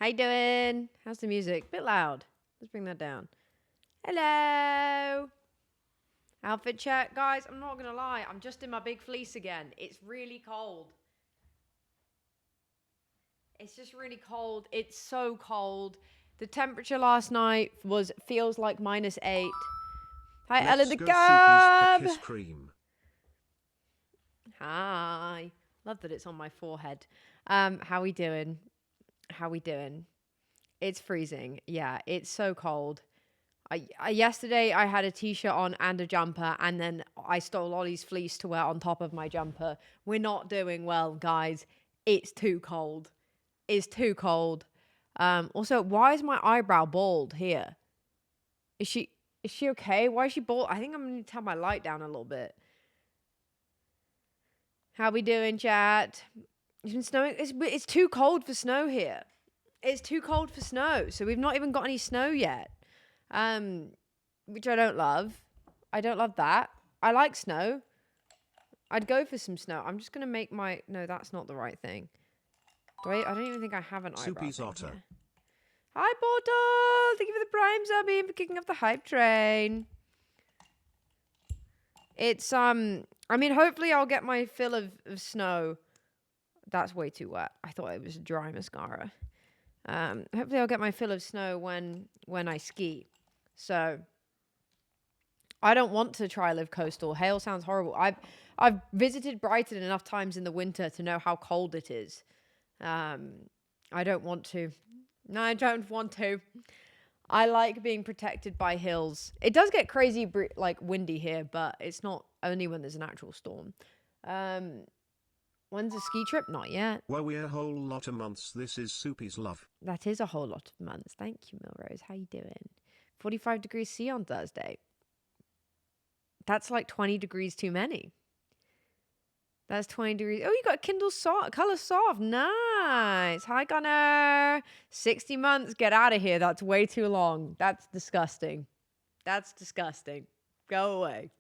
How you doing? How's the music? Bit loud. Let's bring that down. Hello. Outfit check. Guys, I'm not going to lie. I'm just in my big fleece again. It's really cold. It's just really cold. It's so cold. The temperature last night feels like -8. Hi, Ella the Gab. Cream. Hi. Love that it's on my forehead. How we doing? How we doing? It's freezing. Yeah, it's so cold. Yesterday I had a t-shirt on and a jumper, and then I stole Ollie's fleece to wear on top of my jumper. We're not doing well, guys. It's too cold. It's too cold. Also, why is my eyebrow bald here? Is she okay? Why is she bald? I think I'm gonna need to turn my light down a little bit. How we doing, chat? It's been snowing. It's too cold for snow here. It's too cold for snow, so we've not even got any snow yet. Which I don't love. I don't love that. I like snow. I'd go for some snow. I'm just gonna make my... No, that's not the right thing. I don't even think I have an eyebrow Soupy's thing Otter. here. Hi, Portal! Thank you for the prime sub and for kicking off the hype train. It's, I mean, hopefully I'll get my fill of snow. That's way too wet. I thought it was dry mascara. Hopefully I'll get my fill of snow when I ski. So I don't want to try live coastal. Hail sounds horrible. I've visited Brighton enough times in the winter to know how cold it is. I don't want to. No, I don't want to. I like being protected by hills. It does get crazy, like windy here, but it's not only when there's an actual storm. When's the ski trip? Not yet. Well, we're a whole lot of months. This is Soupy's love. That is a whole lot of months. Thank you, Milrose. How you doing? 45 degrees C on Thursday. That's like 20 degrees too many. That's 20 degrees. Oh, you got Kindle Color Soft. Nice. Hi, Gunner. 60 months. Get out of here. That's way too long. That's disgusting. That's disgusting. Go away.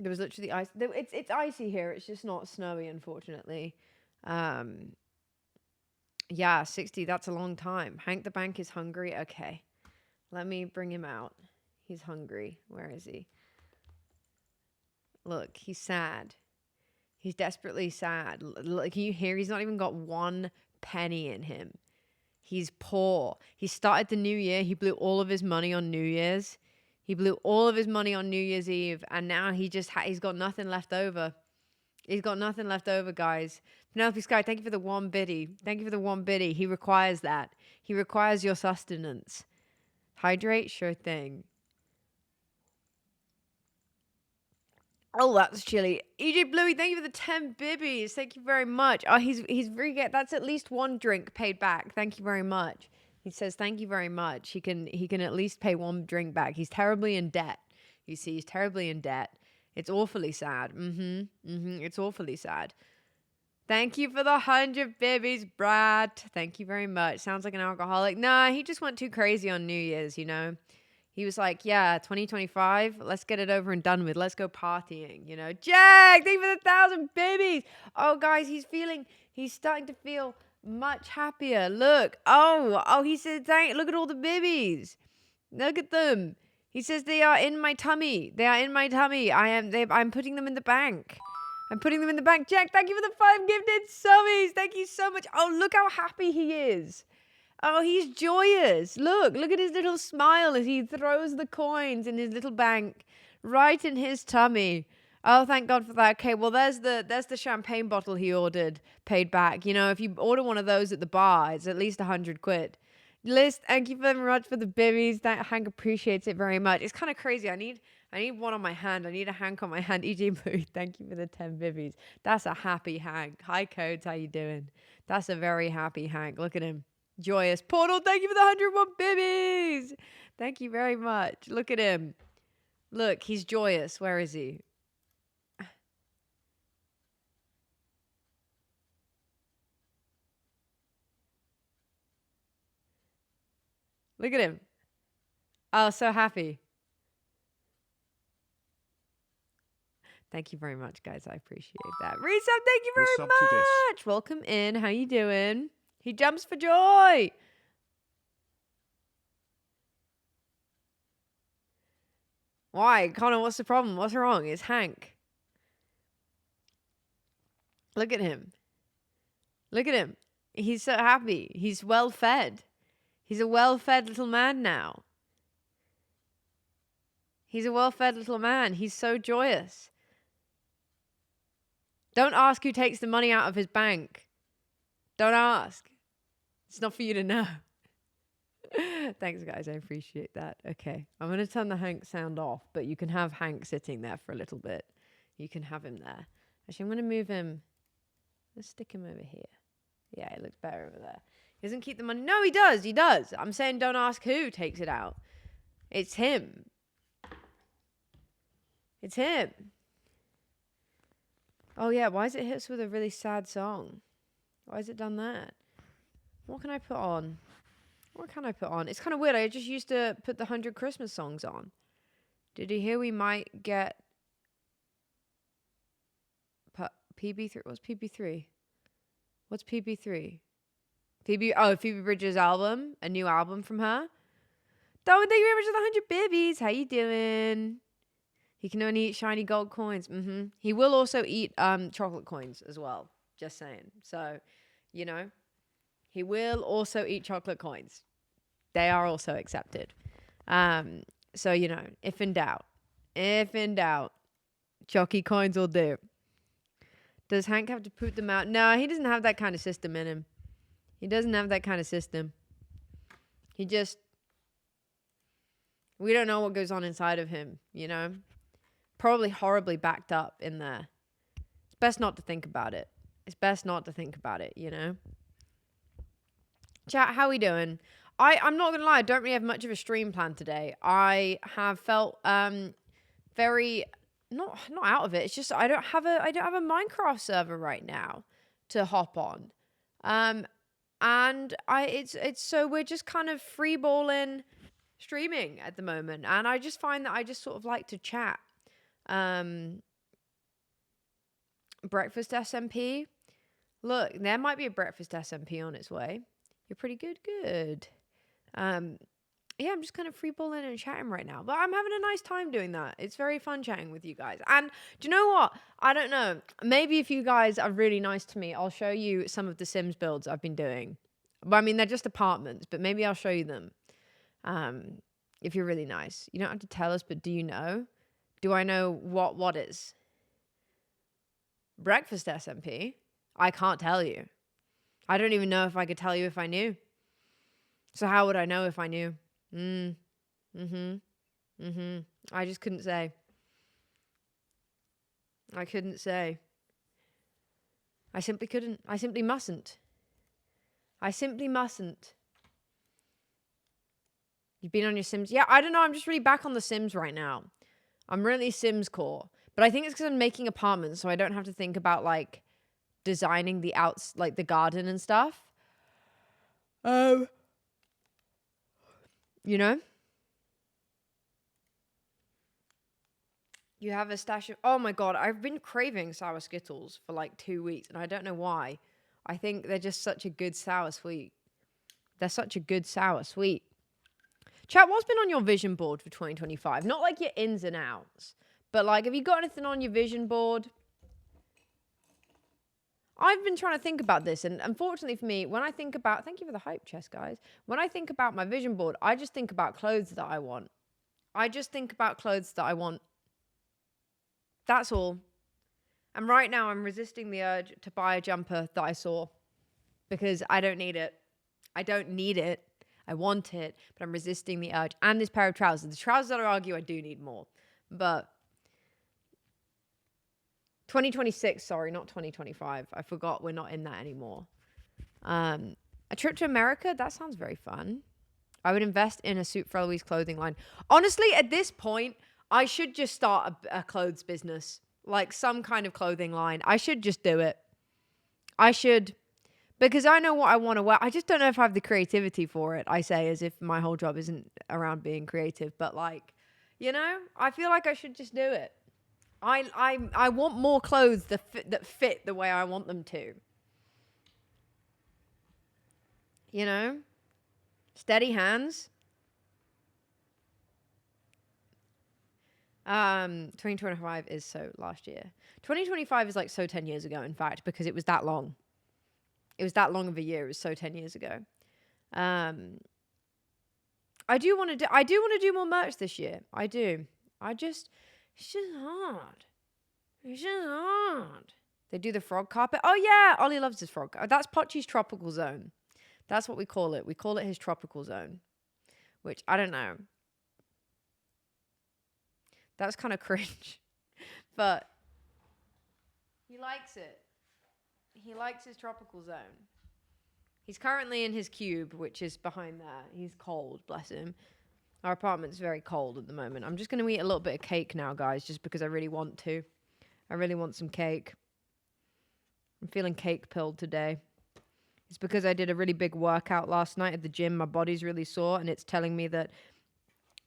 There was literally ice. It's icy here. It's just not snowy, unfortunately. Yeah, 60. That's a long time. Hank the Bank is hungry. Okay. Let me bring him out. He's hungry. Where is he? Look, he's sad. He's desperately sad. Look, can you hear? He's not even got 1 penny in him. He's poor. He started the new year. He blew all of his money on New Year's. He blew all of his money on New Year's Eve, and now he's got nothing left over. He's got nothing left over, guys. Penelope Sky, thank you for the 1 biddy. Thank you for the 1 biddy. He requires that. He requires your sustenance. Hydrate? Sure thing. Oh, that's chilly. EJ Bluey, thank you for the 10 bibbies. Thank you very much. Oh, he's very good. That's at least 1 drink paid back. Thank you very much. He says thank you very much. He can at least pay 1 drink back. He's terribly in debt. You see, he's terribly in debt. It's awfully sad. It's awfully sad. Thank you for the 100 bibbies, Brad. Thank you very much. Sounds like an alcoholic. Nah, he just went too crazy on New Year's, you know. He was like, yeah, 2025, let's get it over and done with. Let's go partying, you know. Jack, thank you for the 1,000 babies. Oh, guys, he's starting to feel much happier. Look. Oh, he said, look at all the babies. Look at them. He says they are in my tummy. They are in my tummy. I'm putting them in the bank. I'm putting them in the bank. Jack, thank you for the 5 gifted subbies. Thank you so much. Oh, look how happy he is. Oh, he's joyous. Look at his little smile as he throws the coins in his little bank right in his tummy. Oh, thank God for that. Okay, well, there's the champagne bottle he ordered paid back. You know, if you order one of those at the bar, it's at least 100 quid. Liz, thank you very much for the bibbies. That Hank appreciates it very much. It's kind of crazy. I need one on my hand. I need a Hank on my hand. EJ Blue, thank you for the 10 bibbies. That's a happy Hank. Hi, Codes. How you doing? That's a very happy Hank. Look at him. Joyous. Portal, thank you for the 101 bibbies. Thank you very much. Look at him. Look, he's joyous. Where is he? Look at him. Oh, so happy. Thank you very much, guys. I appreciate that. Resub, thank you Resub very to this. much. Welcome in. How you doing? He jumps for joy. Why? Connor, what's the problem? What's wrong? It's Hank. Look at him. Look at him. He's so happy. He's well fed. He's a well fed little man now. He's a well fed little man. He's so joyous. Don't ask who takes the money out of his bank. Don't ask. It's not for you to know. Thanks, guys. I appreciate that. Okay. I'm going to turn the Hank sound off, but you can have Hank sitting there for a little bit. You can have him there. Actually, I'm going to move him. Let's stick him over here. Yeah, it looks better over there. He doesn't keep the money. No, he does. He does. I'm saying don't ask who takes it out. It's him. It's him. Oh, yeah. Why does it hit us with a really sad song? Why has it done that? What can I put on? What can I put on? It's kind of weird. I just used to put the 100 Christmas songs on. Did you hear we might get PB3? What's PB3? What's PB3? Phoebe Bridgers' album. A new album from her. Darwin, thank you very much for the 100 babies. How you doing? He can only eat shiny gold coins. He will also eat chocolate coins as well. Just saying. So, you know, he will also eat chocolate coins. They are also accepted. So, you know, if in doubt, chocky coins will do. Does Hank have to poop them out? No, he doesn't have that kind of system in him. He doesn't have that kind of system. We don't know what goes on inside of him, you know? Probably horribly backed up in there. It's best not to think about it. You know? Chat, how we doing? I'm not gonna lie, I don't really have much of a stream plan today. I have felt very not out of it. It's just I don't have a Minecraft server right now to hop on. And it's so we're just kind of freeballing streaming at the moment, and I just find that I just sort of like to chat. Breakfast SMP. Look, there might be a breakfast SMP on its way. You're pretty good. Yeah, I'm just kind of freeballing and chatting right now, but I'm having a nice time doing that. It's very fun chatting with you guys. And do you know what? I don't know. Maybe if you guys are really nice to me, I'll show you some of the Sims builds I've been doing. But I mean, they're just apartments, but maybe I'll show you them. If you're really nice. You don't have to tell us, but do you know? Do I know what is? Breakfast SMP? I can't tell you. I don't even know if I could tell you if I knew. So how would I know if I knew? I just couldn't say. I couldn't say. I simply couldn't. I simply mustn't. You've been on your Sims? Yeah, I don't know. I'm just really back on the Sims right now. I'm really Sims core. But I think it's because I'm making apartments, so I don't have to think about, like, designing the like, the garden and stuff. You know? You have a stash of... Oh, my God. I've been craving sour Skittles for, like, 2 weeks, and I don't know why. I think they're just such a good sour sweet. They're such a good sour sweet. Chat, what's been on your vision board for 2025? Not like your ins and outs, but like, have you got anything on your vision board? I've been trying to think about this, and unfortunately for me, when I think about... Thank you for the hype chest, guys. When I think about my vision board, I just think about clothes that I want. That's all. And right now, I'm resisting the urge to buy a jumper that I saw because I don't need it. I want it, but I'm resisting the urge. And this pair of trousers. The trousers that I argue I do need more. But 2026, sorry, not 2025. I forgot we're not in that anymore. A trip to America? That sounds very fun. I would invest in a Suit for Eloise clothing line. Honestly, at this point, I should just start a clothes business. Like some kind of clothing line. I should just do it. I should... Because I know what I want to wear. I just don't know if I have the creativity for it. I say as if my whole job isn't around being creative. But like, you know, I feel like I should just do it. I want more clothes that fit the way I want them to. You know? Steady hands. 2025 is so last year. 2025 is like so 10 years ago, in fact, because it was that long. It was that long of a year. It was so 10 years ago. I do want to do more merch this year. I do. It's just hard. It's just hard. They do the frog carpet. Oh yeah, Ollie loves his frog. That's Pochi's tropical zone. That's what we call it. We call it his tropical zone, which I don't know. That's kind of cringe, but he likes it. He likes his tropical zone. He's currently in his cube, which is behind there. He's cold, bless him. Our apartment's very cold at the moment. I'm just going to eat a little bit of cake now, guys, just because I really want to. I really want some cake. I'm feeling cake pilled today. It's because I did a really big workout last night at the gym. My body's really sore, and it's telling me that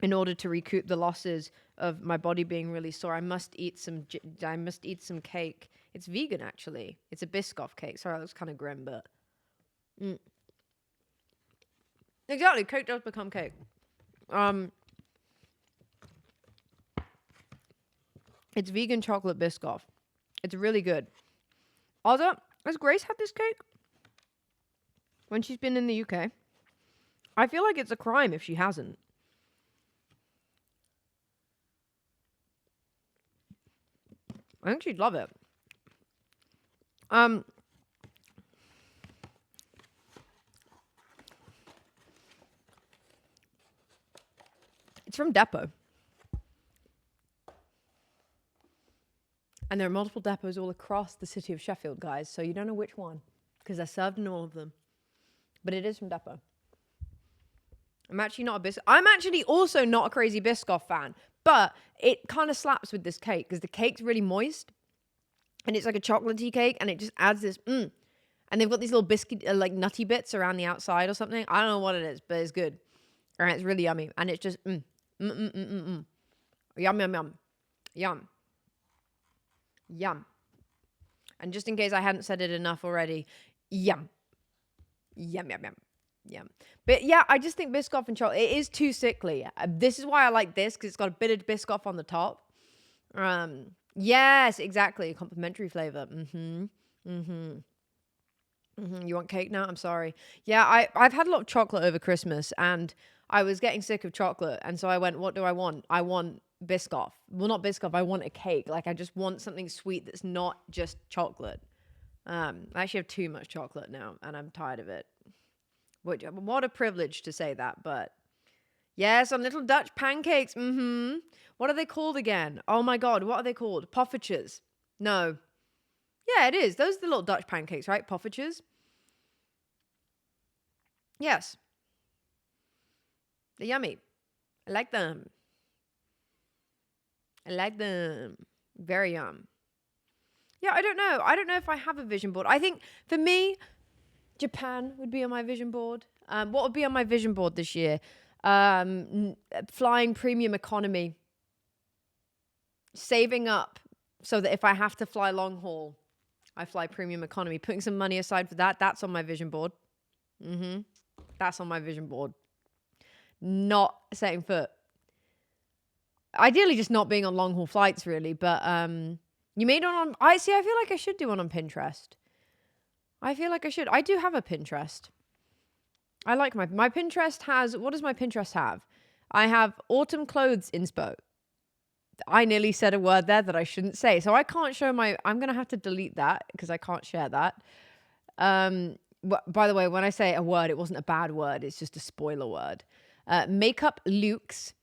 in order to recoup the losses of my body being really sore, I must eat some cake. It's vegan, actually. It's a Biscoff cake. Sorry, that looks kind of grim, but... Exactly, cake does become cake. It's vegan chocolate Biscoff. It's really good. Also, has Grace had this cake when she's been in the UK? I feel like it's a crime if she hasn't. I think she'd love it. It's from Depot. And there are multiple depots all across the city of Sheffield, guys, so you don't know which one, because they're served in all of them. But it is from Depot. I'm actually also not a crazy Biscoff fan, but it kind of slaps with this cake, because the cake's really moist, and it's like a chocolatey cake, and it just adds this, And they've got these little biscuit, like nutty bits around the outside or something. I don't know what it is, but it's good. And it's really yummy, and it's just, Yum, yum, yum. Yum. Yum. And just in case I hadn't said it enough already, yum. Yum, yum, yum. Yum. But yeah, I just think Biscoff and chocolate, it is too sickly. This is why I like this, because it's got a bit of Biscoff on the top. Yes, exactly. Complimentary flavor. You want cake now? I'm sorry. Yeah, I've had a lot of chocolate over Christmas, and I was getting sick of chocolate, and so I went, what do I want? I want Biscoff. Well, not Biscoff. I want a cake. Like, I just want something sweet that's not just chocolate. I actually have too much chocolate now, and I'm tired of it. What a privilege to say that, but... Yes, on little Dutch pancakes. What are they called again? Oh my God, what are they called? Poffertjes. No. Yeah, it is. Those are the little Dutch pancakes, right? Poffertjes. Yes. They're yummy. I like them. Very yum. Yeah, I don't know. I don't know if I have a vision board. I think for me, Japan would be on my vision board. What would be on my vision board this year? Flying premium economy. Saving up so that if I have to fly long haul, I fly premium economy. Putting some money aside for that. That's on my vision board. That's on my vision board. Not setting foot. Ideally, just not being on long haul flights, really. But you made one on. I feel like I should do one on Pinterest. I feel like I should. I do have a Pinterest. I like my Pinterest has. What does my Pinterest have? I have autumn clothes inspo. I nearly said a word there that I shouldn't say, so I can't show my. I'm gonna have to delete that because I can't share that. By the way, when I say a word, it wasn't a bad word. It's just a spoiler word. Makeup looks,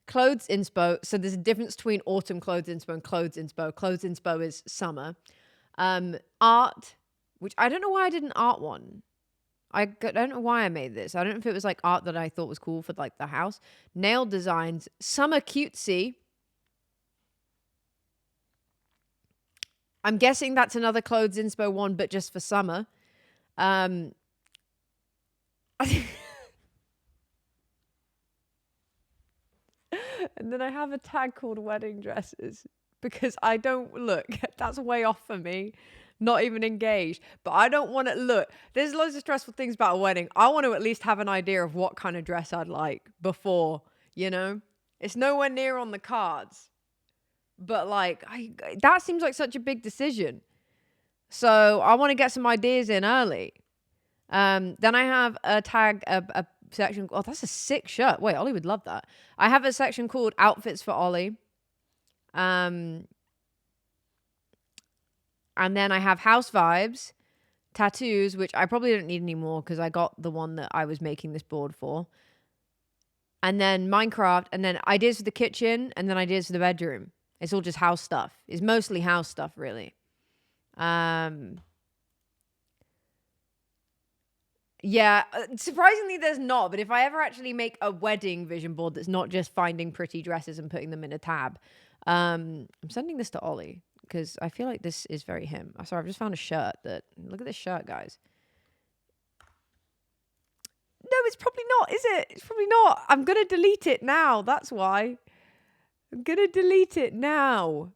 clothes inspo. So there's a difference between autumn clothes inspo and clothes inspo. Clothes inspo is summer. Art, which I don't know why I did an art one. I don't know why I made this. I don't know if it was like art that I thought was cool for like the house. Nail designs, summer cutesy. I'm guessing that's another clothes inspo one, but just for summer. And then I have a tag called wedding dresses because I don't look. That's way off for me. Not even engaged, but I don't want to look. There's loads of stressful things about a wedding. I want to at least have an idea of what kind of dress I'd like before, you know? It's nowhere near on the cards, but like, that seems like such a big decision. So I want to get some ideas in early. Then I have a section. Oh, that's a sick shirt. Wait, Ollie would love that. I have a section called Outfits for Ollie. And then I have House Vibes, Tattoos, which I probably don't need anymore because I got the one that I was making this board for. And then Minecraft, and then ideas for the kitchen, and then ideas for the bedroom. It's all just house stuff. It's mostly house stuff, really. Yeah, surprisingly there's not, but if I ever actually make a wedding vision board that's not just finding pretty dresses and putting them in a tab, I'm sending this to Ollie because I feel like this is very him. Sorry, I've just found a shirt look at this shirt, guys. No, it's probably not, is it? It's probably not. I'm going to delete it now. That's why. I'm going to delete it now.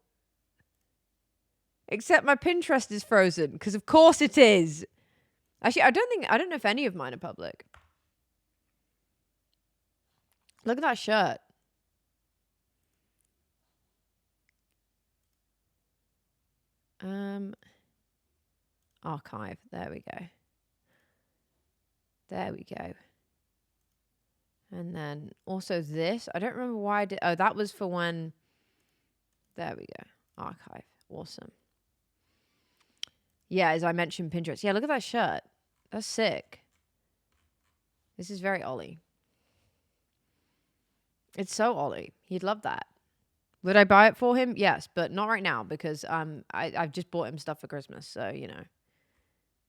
Except my Pinterest is frozen because of course it is. Actually, I don't know if any of mine are public. Look at that shirt. Archive. There we go. There we go. And then also this. I don't remember why I did. Oh, that was for when. There we go. Archive. Awesome. Yeah, as I mentioned, Pinterest. Yeah, look at that shirt. That's sick. This is very Ollie. It's so Ollie. He'd love that. Would I buy it for him? Yes, but not right now because I've just bought him stuff for Christmas. So, you know.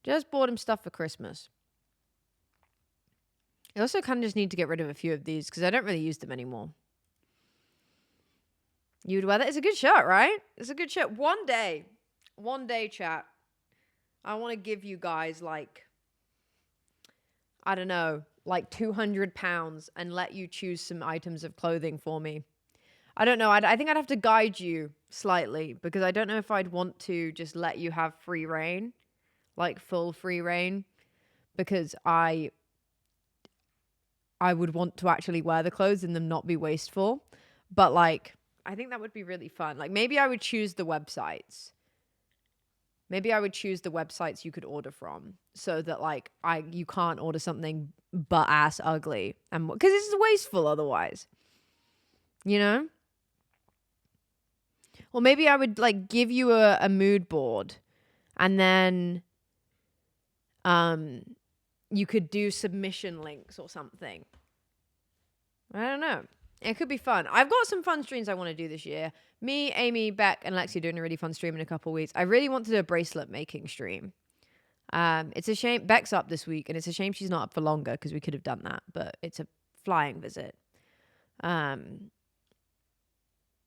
Just bought him stuff for Christmas. I also kind of just need to get rid of a few of these because I don't really use them anymore. You'd wear that? It's a good shirt, right? It's a good shirt. One day, chat, I want to give you guys like, I don't know, like 200 pounds and let you choose some items of clothing for me. I don't know. I think I'd have to guide you slightly because I don't know if I'd want to just let you have free reign, like full free reign, because I would want to actually wear the clothes and them not be wasteful. But like, I think that would be really fun. Like maybe I would choose the websites. Maybe I would choose the websites you could order from so that like you can't order something butt ass ugly and because it's wasteful otherwise. You know? Or maybe I would like give you a mood board and then you could do submission links or something. I don't know. It could be fun. I've got some fun streams I want to do this year. Me, Amy, Beck, and Lexi are doing a really fun stream in a couple of weeks. I really want to do a bracelet making stream. It's a shame Beck's up this week, and it's a shame she's not up for longer because we could have done that, but it's a flying visit.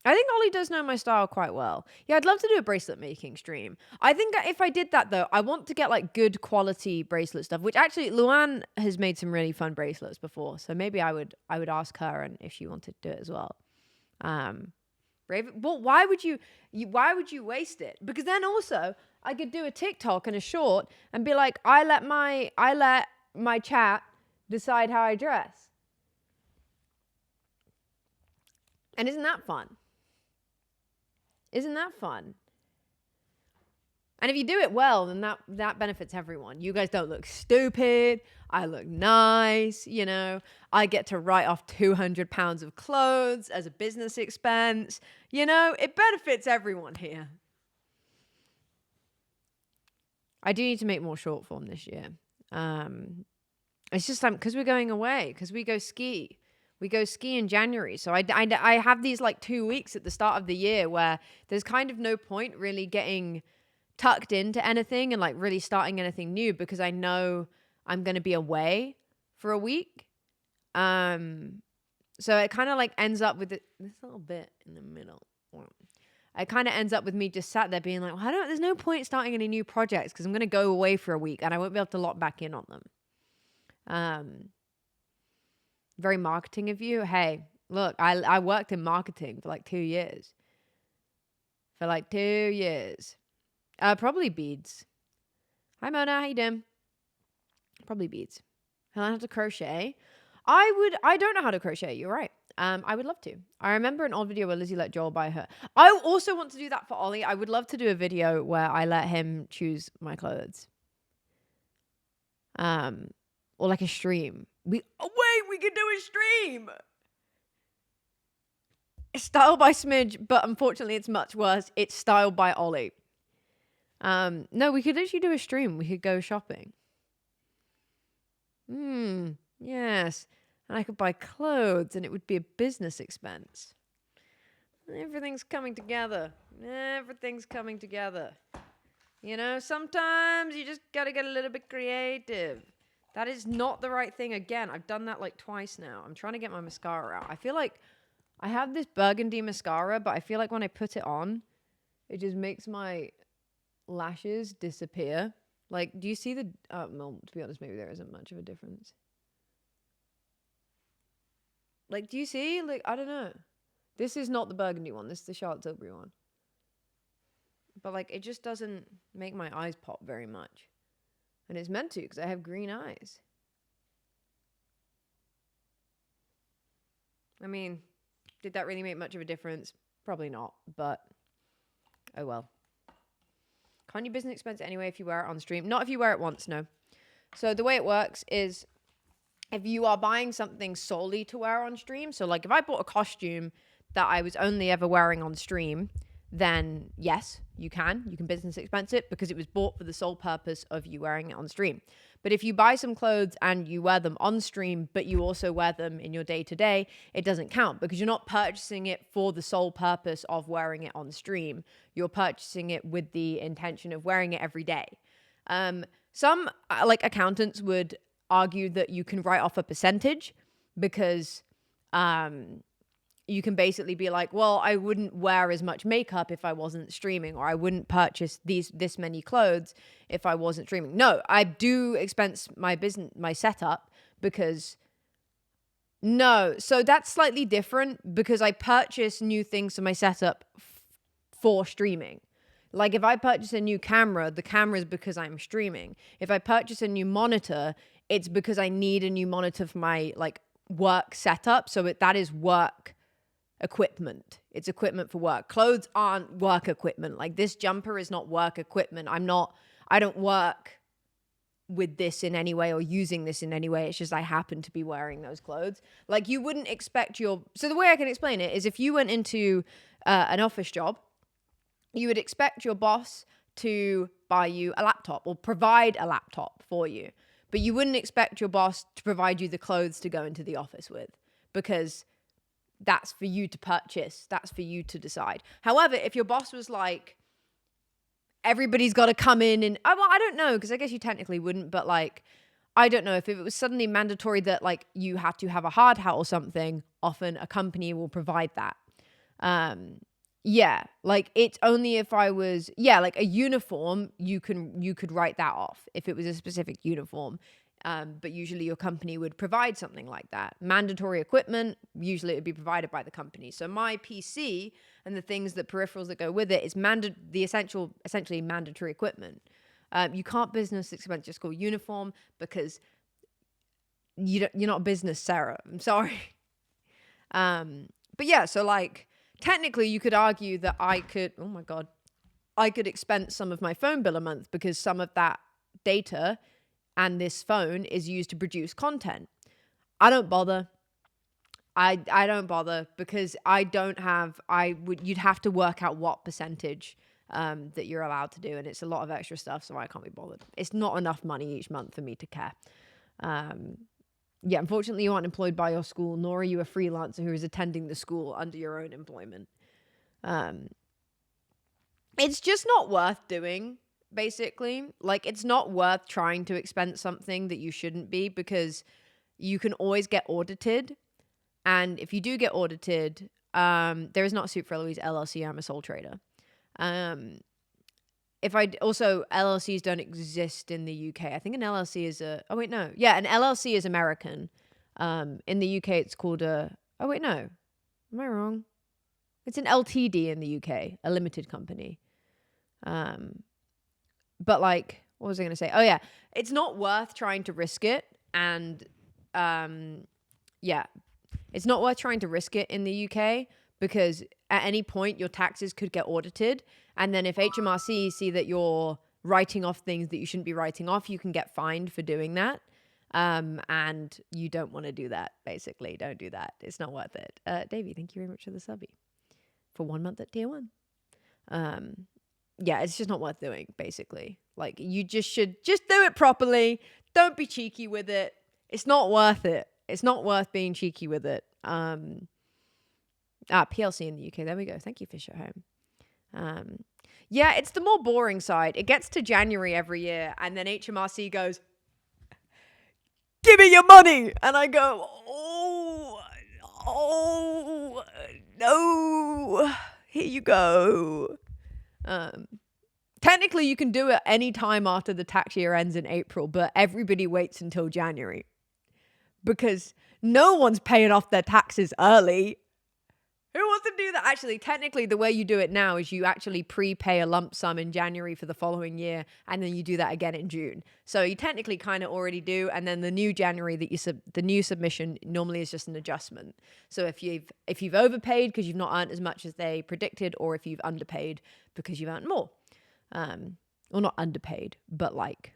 I think Ollie does know my style quite well. Yeah, I'd love to do a bracelet making stream. I think if I did that though, I want to get like good quality bracelet stuff, which actually Luann has made some really fun bracelets before. So maybe I would ask her and if she wanted to do it as well. Well, why would you waste it? Because then also I could do a TikTok and a short and be like, I let my chat decide how I dress. And isn't that fun? Isn't that fun? And if you do it well, then that benefits everyone. You guys don't look stupid. I look nice, you know. I get to write off 200 pounds of clothes as a business expense. You know, it benefits everyone here. I do need to make more short form this year. It's just because we're going away, because we go ski. We go ski in January. So I have these like 2 weeks at the start of the year where there's kind of no point really getting tucked into anything and like really starting anything new because I know I'm going to be away for a week. So it kind of like ends up with this little bit in the middle. It kind of ends up with me just sat there being like, well, there's no point starting any new projects because I'm going to go away for a week and I won't be able to lock back in on them. Very marketing of you. Hey, look, I worked in marketing for like 2 years. for like 2 years. Probably beads. Hi Mona, how you doing? Probably beads. I learned how to crochet. I don't know how to crochet, you're right. I would love to. I remember an old video where Lizzie let Joel buy her. I also want to do that for Ollie. I would love to do a video where I let him choose my clothes. Or like a stream. We could do a stream. It's styled by Smidge, but unfortunately it's much worse. It's styled by Ollie. No, we could actually do a stream. We could go shopping. Yes. And I could buy clothes and it would be a business expense. Everything's coming together. Everything's coming together. You know, sometimes you just gotta get a little bit creative. That is not the right thing. Again, I've done that like twice now. I'm trying to get my mascara out. I feel like I have this burgundy mascara, but I feel like when I put it on, it just makes my lashes disappear. Like, do you see the... well, to be honest, maybe there isn't much of a difference. Like, do you see? Like, I don't know. This is not the burgundy one. This is the Charlotte Tilbury one. But, like, it just doesn't make my eyes pop very much. And it's meant to, because I have green eyes. I mean, did that really make much of a difference? Probably not, but oh well. Can't you business expense anyway if you wear it on stream? Not if you wear it once, no. So the way it works is if you are buying something solely to wear on stream, so like if I bought a costume that I was only ever wearing on stream, then yes, you can business expense it because it was bought for the sole purpose of you wearing it on stream. But if you buy some clothes and you wear them on stream, but you also wear them in your day-to-day, it doesn't count because you're not purchasing it for the sole purpose of wearing it on stream. You're purchasing it with the intention of wearing it every day. Some like accountants would argue that you can write off a percentage because you can basically be like, well, I wouldn't wear as much makeup if I wasn't streaming, or I wouldn't purchase this many clothes if I wasn't streaming. No, I do expense my setup because so that's slightly different because I purchase new things for my setup for streaming. Like if I purchase a new camera, the camera is because I'm streaming. If I purchase a new monitor, it's because I need a new monitor for my like work setup. So that is work equipment. It's equipment for work. Clothes aren't work equipment. Like this jumper is not work equipment. I don't work with this in any way or using this in any way. It's just I happen to be wearing those clothes. Like you wouldn't expect so the way I can explain it is if you went into an office job, you would expect your boss to buy you a laptop or provide a laptop for you. But you wouldn't expect your boss to provide you the clothes to go into the office with because that's for you to purchase. That's for you to decide. However, if your boss was like, everybody's got to come in and, well, I don't know, because I guess you technically wouldn't, but like, I don't know if it was suddenly mandatory that like you had to have a hard hat or something, often a company will provide that. Yeah, like it's only if I was, like a uniform, you could write that off if it was a specific uniform. But usually your company would provide something like that. Mandatory equipment, usually it would be provided by the company. So my PC and the peripherals that go with it is essentially mandatory equipment. You can't business expense your school uniform because you're not a business, Sarah. I'm sorry. But yeah, so like technically you could argue that I could expense some of my phone bill a month because some of that data and this phone is used to produce content. I don't bother. I don't bother because you'd have to work out what percentage that you're allowed to do. And it's a lot of extra stuff. So I can't be bothered. It's not enough money each month for me to care. Unfortunately you aren't employed by your school, nor are you a freelancer who is attending the school under your own employment. It's just not worth doing. Basically, like it's not worth trying to expense something that you shouldn't be because you can always get audited. And if you do get audited, there is not a Soup for Eloise LLC. I'm a sole trader. LLCs don't exist in the UK. I think an LLC is an LLC is American. In the UK, it's called am I wrong? It's an LTD in the UK, a limited company. But like, what was I going to say? Oh yeah, it's not worth trying to risk it. And yeah, it's not worth trying to risk it in the UK because at any point your taxes could get audited. And then if HMRC see that you're writing off things that you shouldn't be writing off, you can get fined for doing that. And you don't want to do that, basically. Don't do that. It's not worth it. Davey, thank you very much for the subby. For 1 month at tier 1. Yeah, it's just not worth doing, basically. Like, you just should just do it properly. Don't be cheeky with it. It's not worth it. It's not worth being cheeky with it. PLC in the UK. There we go. Thank you, Fish at Home. Yeah, it's the more boring side. It gets to January every year, and then HMRC goes, give me your money. And I go, oh, no. Here you go. Technically, you can do it any time after the tax year ends in April, but everybody waits until January because no one's paying off their taxes early. Who wants to do that? Actually, technically, the way you do it now is you actually prepay a lump sum in January for the following year, and then you do that again in June. So you technically kind of already do, and then the new January that the new submission normally is just an adjustment. So if you've overpaid because you've not earned as much as they predicted, or if you've underpaid because you've earned more, well, not underpaid, but like,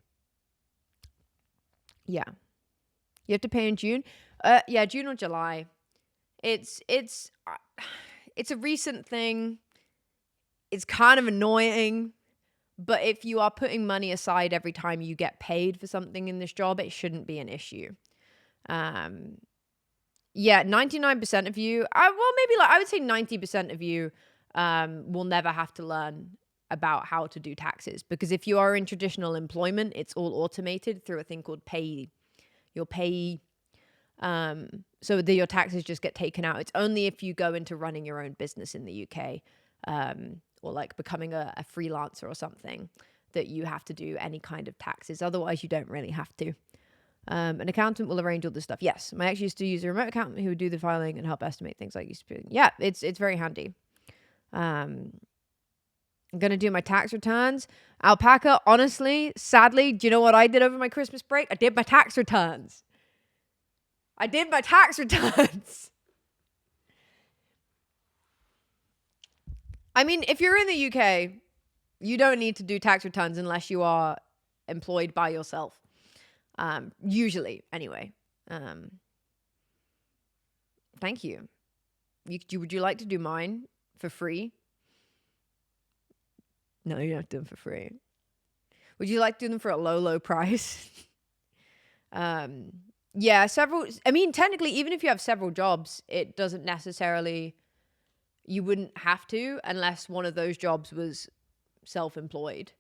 yeah, you have to pay in June. Yeah, June or July. It's a recent thing. It's kind of annoying, but if you are putting money aside every time you get paid for something in this job, it shouldn't be an issue. Yeah, 99% of you, I would say 90% of you will never have to learn about how to do taxes, because if you are in traditional employment, it's all automated through a thing called pay. Your pay. So your taxes just get taken out. It's only if you go into running your own business in the UK, or like becoming a freelancer or something, that you have to do any kind of taxes. Otherwise, you don't really have to. An accountant will arrange all this stuff. Yes, my ex used to use a remote accountant who would do the filing and help estimate things like yeah, it's very handy. I'm going to do my tax returns. Alpaca, honestly, sadly, do you know what I did over my Christmas break? I did my tax returns. I did my tax returns. I mean, if you're in the UK, you don't need to do tax returns unless you are employed by yourself. Usually, anyway. Thank you. Would you like to do mine for free? No, you don't have to do them for free. Would you like to do them for a low price? Yeah, technically, even if you have several jobs, it doesn't necessarily, you wouldn't have to unless one of those jobs was self-employed.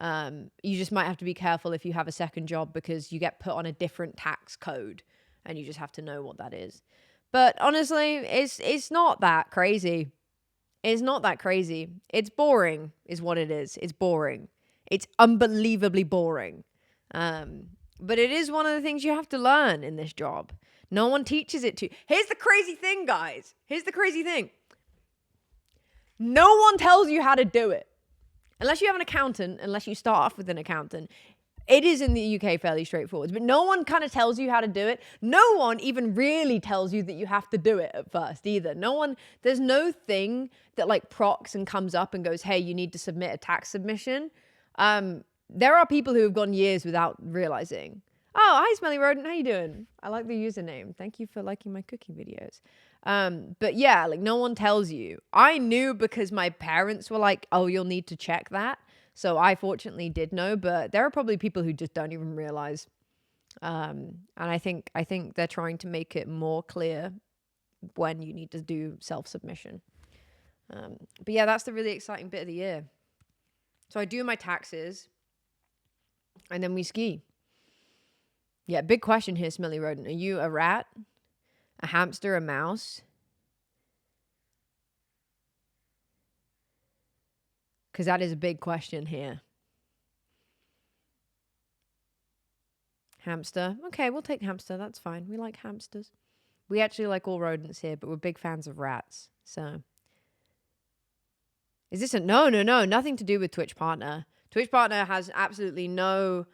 You just might have to be careful if you have a second job, because you get put on a different tax code and you just have to know what that is. But honestly, it's not that crazy. It's not that crazy. It's boring is what it is. It's boring. It's unbelievably boring. But it is one of the things you have to learn in this job. No one teaches it to you. Here's the crazy thing, guys. Here's the crazy thing. No one tells you how to do it. Unless you have an accountant, unless you start off with an accountant. It is in the UK fairly straightforward, but no one kind of tells you how to do it. No one even really tells you that you have to do it at first either. There's no thing that like procs and comes up and goes, hey, you need to submit a tax submission. There are people who have gone years without realizing. Oh, hi, Smelly Rodent. How you doing? I like the username. Thank you for liking my cooking videos. But yeah, like no one tells you. I knew because my parents were like, oh, you'll need to check that. So I fortunately did know, but there are probably people who just don't even realize. And I think they're trying to make it more clear when you need to do self-submission. But yeah, that's the really exciting bit of the year. So I do my taxes. And then we ski. Yeah, big question here, Smelly Rodent. Are you a rat? A hamster? A mouse? Because that is a big question here. Hamster. Okay, we'll take hamster. That's fine. We like hamsters. We actually like all rodents here, but we're big fans of rats. So Is this a no, nothing to do with Twitch Partner. Twitch Partner has absolutely no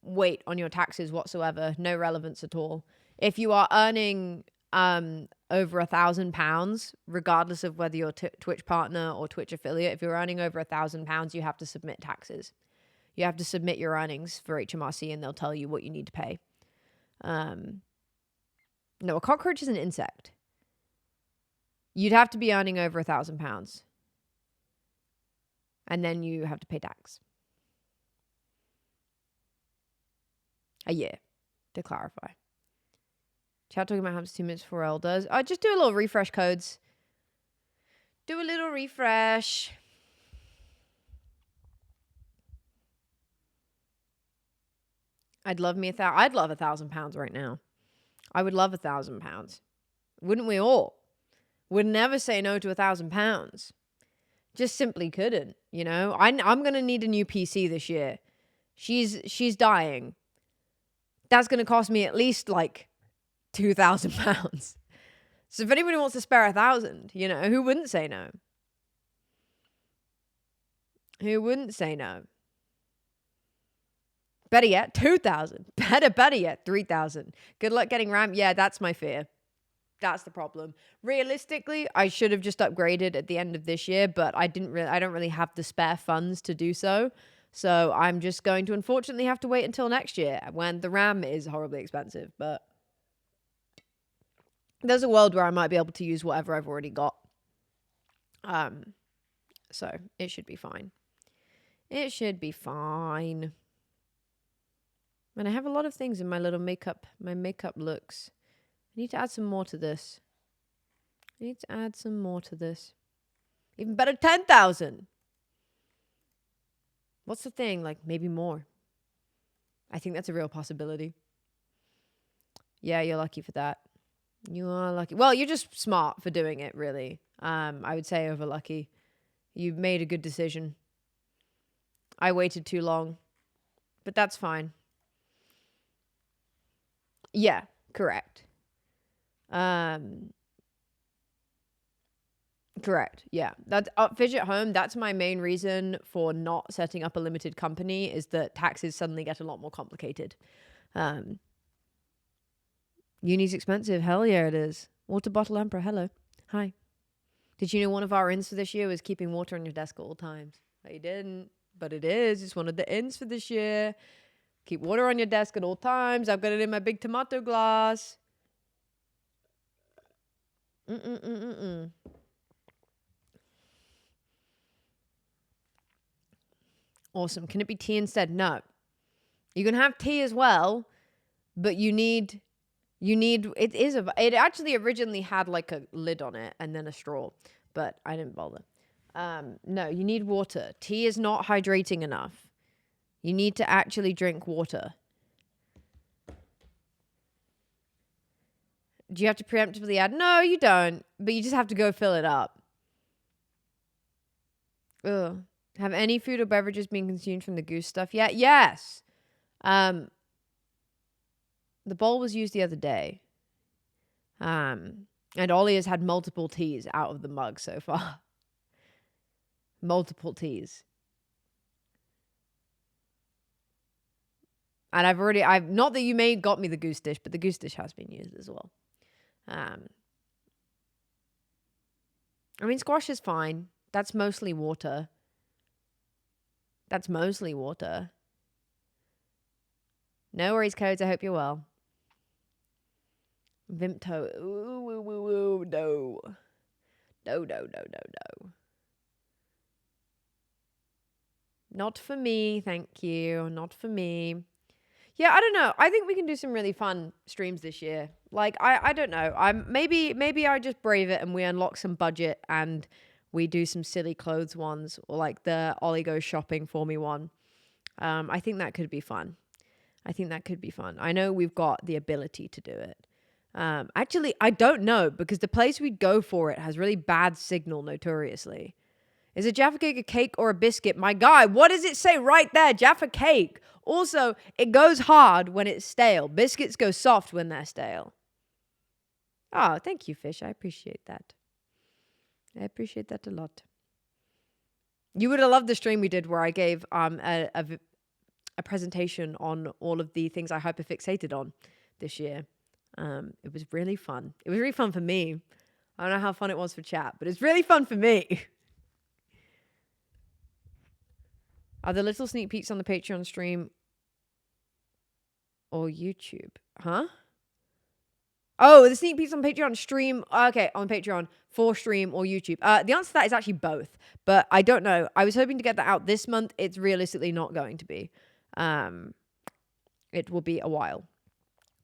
weight on your taxes whatsoever, no relevance at all. If you are earning over £1,000, regardless of whether you're Twitch Partner or Twitch affiliate, if you're earning over £1,000, you have to submit taxes. You have to submit your earnings for HMRC, and they'll tell you what you need to pay. No, a cockroach is an insect. You'd have to be earning over £1,000. And then you have to pay tax. A year, to clarify. Chat talking about how it's 2 minutes before L does. Just do a little refresh codes. Do a little refresh. I'd love £1,000 right now. I would love £1,000. Wouldn't we all? Would never say no to £1,000. Just simply couldn't, you know? I'm going to need a new PC this year. She's dying. That's going to cost me at least like £2,000. So if anybody wants to spare 1,000, you know, who wouldn't say no? Who wouldn't say no? Better yet, 2,000. Better yet, 3,000. Good luck getting RAM. Yeah, that's my fear. That's the problem. Realistically, I should have just upgraded at the end of this year, but I don't really have the spare funds to do so. So I'm just going to unfortunately have to wait until next year when the RAM is horribly expensive. But there's a world where I might be able to use whatever I've already got. So it should be fine. It should be fine. And I have a lot of things in my little makeup looks. I need to add some more to this. Even better, 10,000. What's the thing? Like, maybe more. I think that's a real possibility. Yeah, you're lucky for that. You are lucky. Well, you're just smart for doing it, really. I would say over lucky. You made a good decision. I waited too long. But that's fine. Yeah, correct. Correct. Yeah. That's Fidget Home. That's my main reason for not setting up a limited company, is that taxes suddenly get a lot more complicated. Uni's expensive. Hell yeah, it is. Water Bottle Emperor. Hello. Hi. Did you know one of our ins for this year was keeping water on your desk at all times? No, you didn't, but it is. It's one of the ins for this year. Keep water on your desk at all times. I've got it in my big tomato glass. Awesome. Can it be tea instead? No. You can have tea as well, but it actually originally had like a lid on it and then a straw, but I didn't bother. No, you need water. Tea is not hydrating enough. You need to actually drink water. Do you have to preemptively add? No, you don't, but you just have to go fill it up. Ugh. Have any food or beverages been consumed from the goose stuff yet? Yes. The bowl was used the other day. And Ollie has had multiple teas out of the mug so far. Multiple teas. And I've not that you may got me the goose dish, but the goose dish has been used as well. I mean, squash is fine. That's mostly water. No worries, Codes. I hope you're well. Vimto. Ooh, no. No. Not for me, thank you. Not for me. Yeah, I don't know. I think we can do some really fun streams this year. Like, I don't know. Maybe I just brave it and we unlock some budget and we do some silly clothes ones, or like the Ollie goes shopping for me one. I think that could be fun. I know we've got the ability to do it. Actually, I don't know, because the place we'd go for it has really bad signal notoriously. Is a Jaffa cake a cake or a biscuit? My guy, what does it say right there? Jaffa cake. Also, it goes hard when it's stale. Biscuits go soft when they're stale. Oh, thank you, Fish. I appreciate that. I appreciate that a lot. You would have loved the stream we did where I gave a presentation on all of the things I hyperfixated on this year. It was really fun. It was really fun for me. I don't know how fun it was for chat, but it's really fun for me. Are the little sneak peeks on the Patreon stream or YouTube? Huh? Oh, the sneak peeks on Patreon stream. Okay, on Patreon for stream or YouTube. The answer to that is actually both, but I don't know. I was hoping to get that out this month. It's realistically not going to be. It will be a while.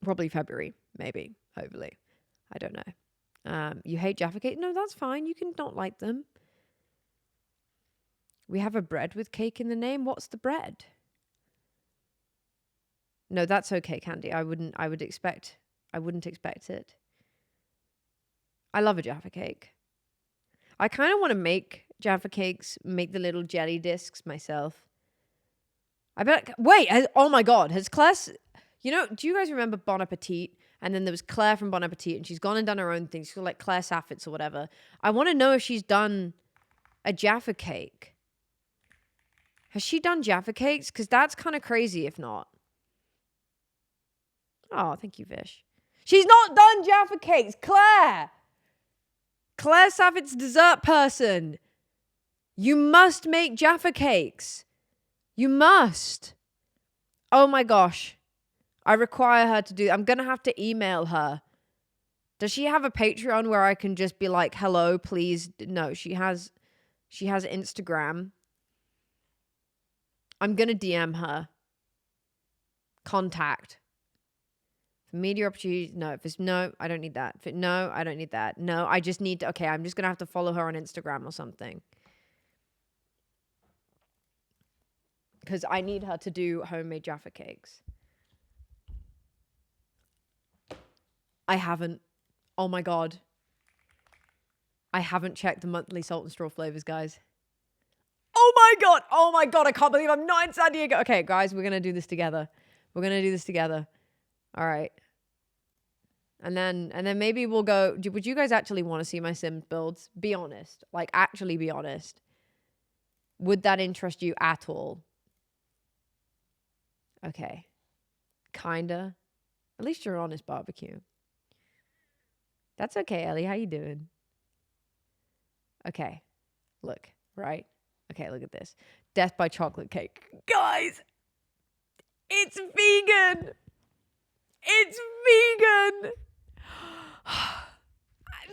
Probably February, maybe, hopefully. I don't know. You hate Jaffa Cake? No, that's fine. You can not like them. We have a bread with cake in the name. What's the bread? No, that's okay, Candy. I wouldn't expect it. I love a Jaffa Cake. I kind of want to make Jaffa Cakes, make the little jelly discs myself. I bet. Wait, oh my God. Has Claire, do you guys remember Bon Appetit? And then there was Claire from Bon Appetit, and she's gone and done her own thing. She's called like Claire Saffitz or whatever. I want to know if she's done a Jaffa Cake. Has she done Jaffa Cakes? Because that's kind of crazy if not. Oh, thank you, Vish. She's not done Jaffa Cakes. Claire Saffitz, dessert person. You must make Jaffa Cakes. You must. Oh my gosh. I require her to do. I'm going to have to email her. Does she have a Patreon where I can just be like, hello, please? No, she has Instagram. I'm going to DM her. Contact. For media opportunities, no. If it's no, I don't need that. No, I don't need that. No, I just need to, okay, I'm just going to have to follow her on Instagram or something. Because I need her to do homemade Jaffa Cakes. I haven't. Oh my God. I haven't checked the monthly salt and straw flavors, guys. Oh my God. Oh my God. I can't believe I'm not in San Diego. Okay, guys, we're going to do this together. We're going to do this together. All right. And then maybe we'll go. Would you guys actually want to see my Sims builds? Be honest. Like, actually be honest. Would that interest you at all? Okay. Kinda. At least you're honest, barbecue. That's okay, Ellie. How you doing? Okay. Look, right? Okay, look at this. Death by chocolate cake. Guys! It's vegan! It's vegan!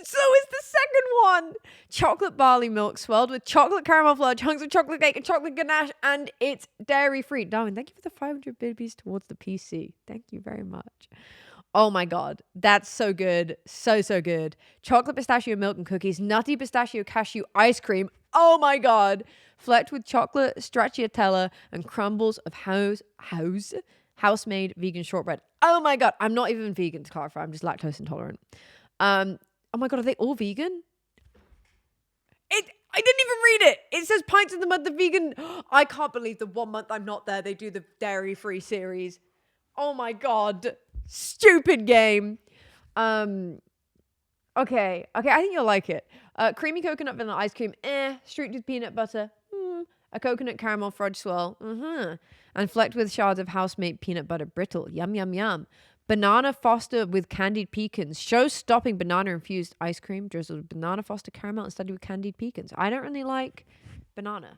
So is the second one. Chocolate barley milk swirled with chocolate caramel flour, chunks of chocolate cake, and chocolate ganache, and it's dairy-free. Darwin, thank you for the 500 biddies towards the PC. Thank you very much. Oh my God. That's so good. So, so good. Chocolate pistachio milk and cookies, nutty pistachio cashew ice cream. Oh my God. Flecked with chocolate stracciatella and crumbles of house-made vegan shortbread. Oh my God. I'm not even vegan, to clarify. I'm just lactose intolerant. Oh my God, are they all vegan? I didn't even read it. It says pints of the month of vegan. I can't believe the 1 month I'm not there, they do the dairy-free series. Oh my God. Stupid game. Okay, I think you'll like it. Creamy coconut vanilla ice cream, streaked with peanut butter, a coconut caramel fudge swirl, and flecked with shards of house-made peanut butter brittle. Yum, yum, yum. Banana Foster with candied pecans. Show-stopping banana-infused ice cream drizzled with banana Foster caramel and studded with candied pecans. I don't really like banana,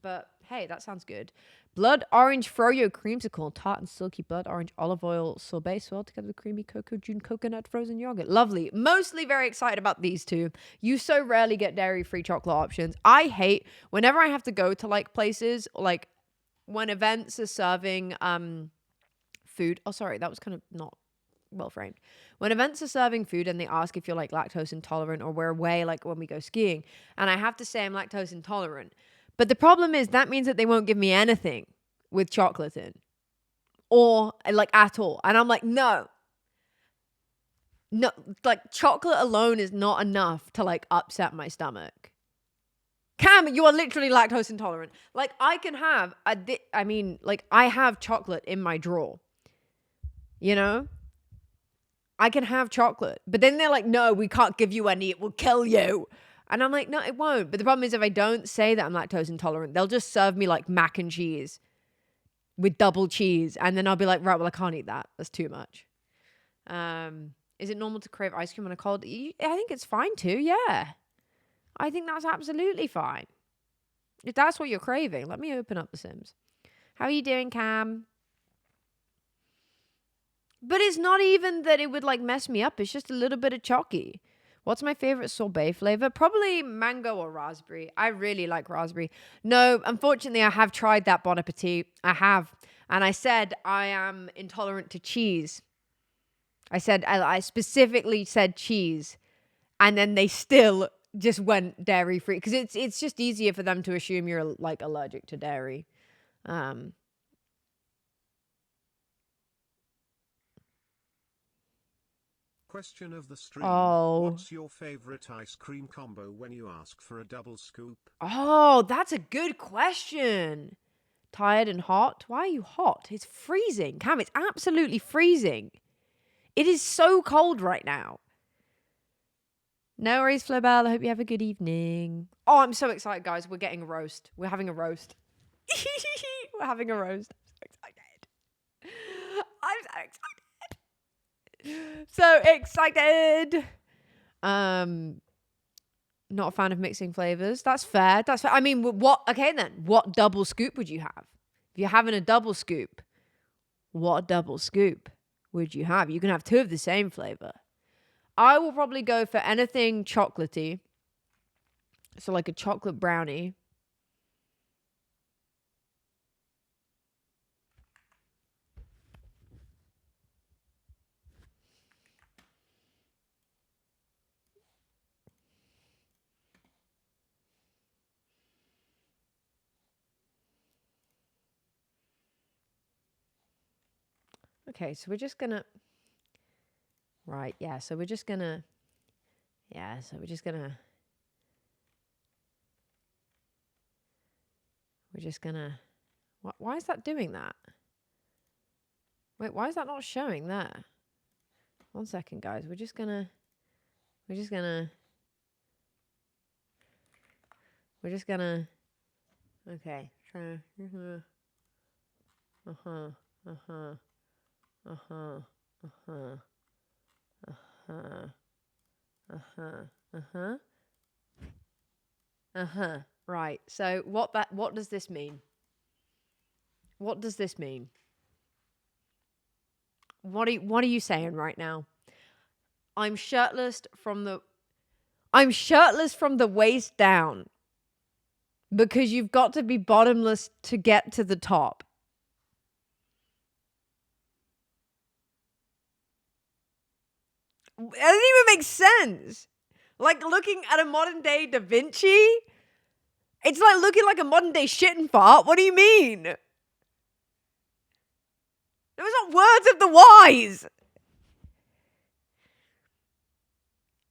but hey, that sounds good. Blood orange froyo creamsicle, tart and silky blood orange olive oil sorbet swirled together with creamy cocoa June coconut frozen yogurt. Lovely. Mostly very excited about these two. You so rarely get dairy-free chocolate options. I hate whenever I have to go to like places, like when events are serving food. Oh, sorry, that was kind of not well framed. When events are serving food and they ask if you're like lactose intolerant, or we're away like when we go skiing, and I have to say I'm lactose intolerant. But the problem is that means that they won't give me anything with chocolate in, or like at all. And I'm like, no, like chocolate alone is not enough to like upset my stomach. Cam, you are literally lactose intolerant. Like I can have I have chocolate in my drawer. You know, I can have chocolate, but then they're like, no, we can't give you any. It will kill you. And I'm like, no, it won't. But the problem is if I don't say that I'm lactose intolerant, they'll just serve me like mac and cheese with double cheese. And then I'll be like, right, well, I can't eat that. That's too much. Is it normal to crave ice cream on a cold? I think it's fine too. Yeah. I think that's absolutely fine. If that's what you're craving, let me open up The Sims. How are you doing, Cam? But it's not even that it would like mess me up. It's just a little bit of chalky. What's my favorite sorbet flavor? Probably mango or raspberry. I really like raspberry. No, unfortunately, I have tried that Bon Appetit. I have. And I said I am intolerant to cheese. I specifically said cheese. And then they still just went dairy free. Because it's just easier for them to assume you're like allergic to dairy. Question of the stream. Oh. What's your favorite ice cream combo when you ask for a double scoop? Oh, that's a good question. Tired and hot? Why are you hot? It's freezing. Cam, it's absolutely freezing. It is so cold right now. No worries, Flobell. I hope you have a good evening. Oh, I'm so excited, guys. We're getting a roast. We're having a roast. We're having a roast. I'm so excited. So excited. Not a fan of mixing flavors. That's fair. That's fair. I mean, okay then. What double scoop would you have? If you're having a double scoop, what double scoop would you have? You can have two of the same flavor. I will probably go for anything chocolatey. So like a chocolate brownie. Okay, so we're just gonna... Right, yeah, so we're just gonna... Yeah, so we're just gonna... We're just gonna... Why is that doing that? Wait, why is that not showing there? 1 second, guys. We're just gonna... Okay. Try... Right. So what does this mean? What does this mean? What are you saying right now? I'm shirtless from the waist down because you've got to be bottomless to get to the top. It doesn't even make sense. Like looking at a modern day Da Vinci, it's like looking like a modern day shit and fart. What do you mean? Those are words of the wise.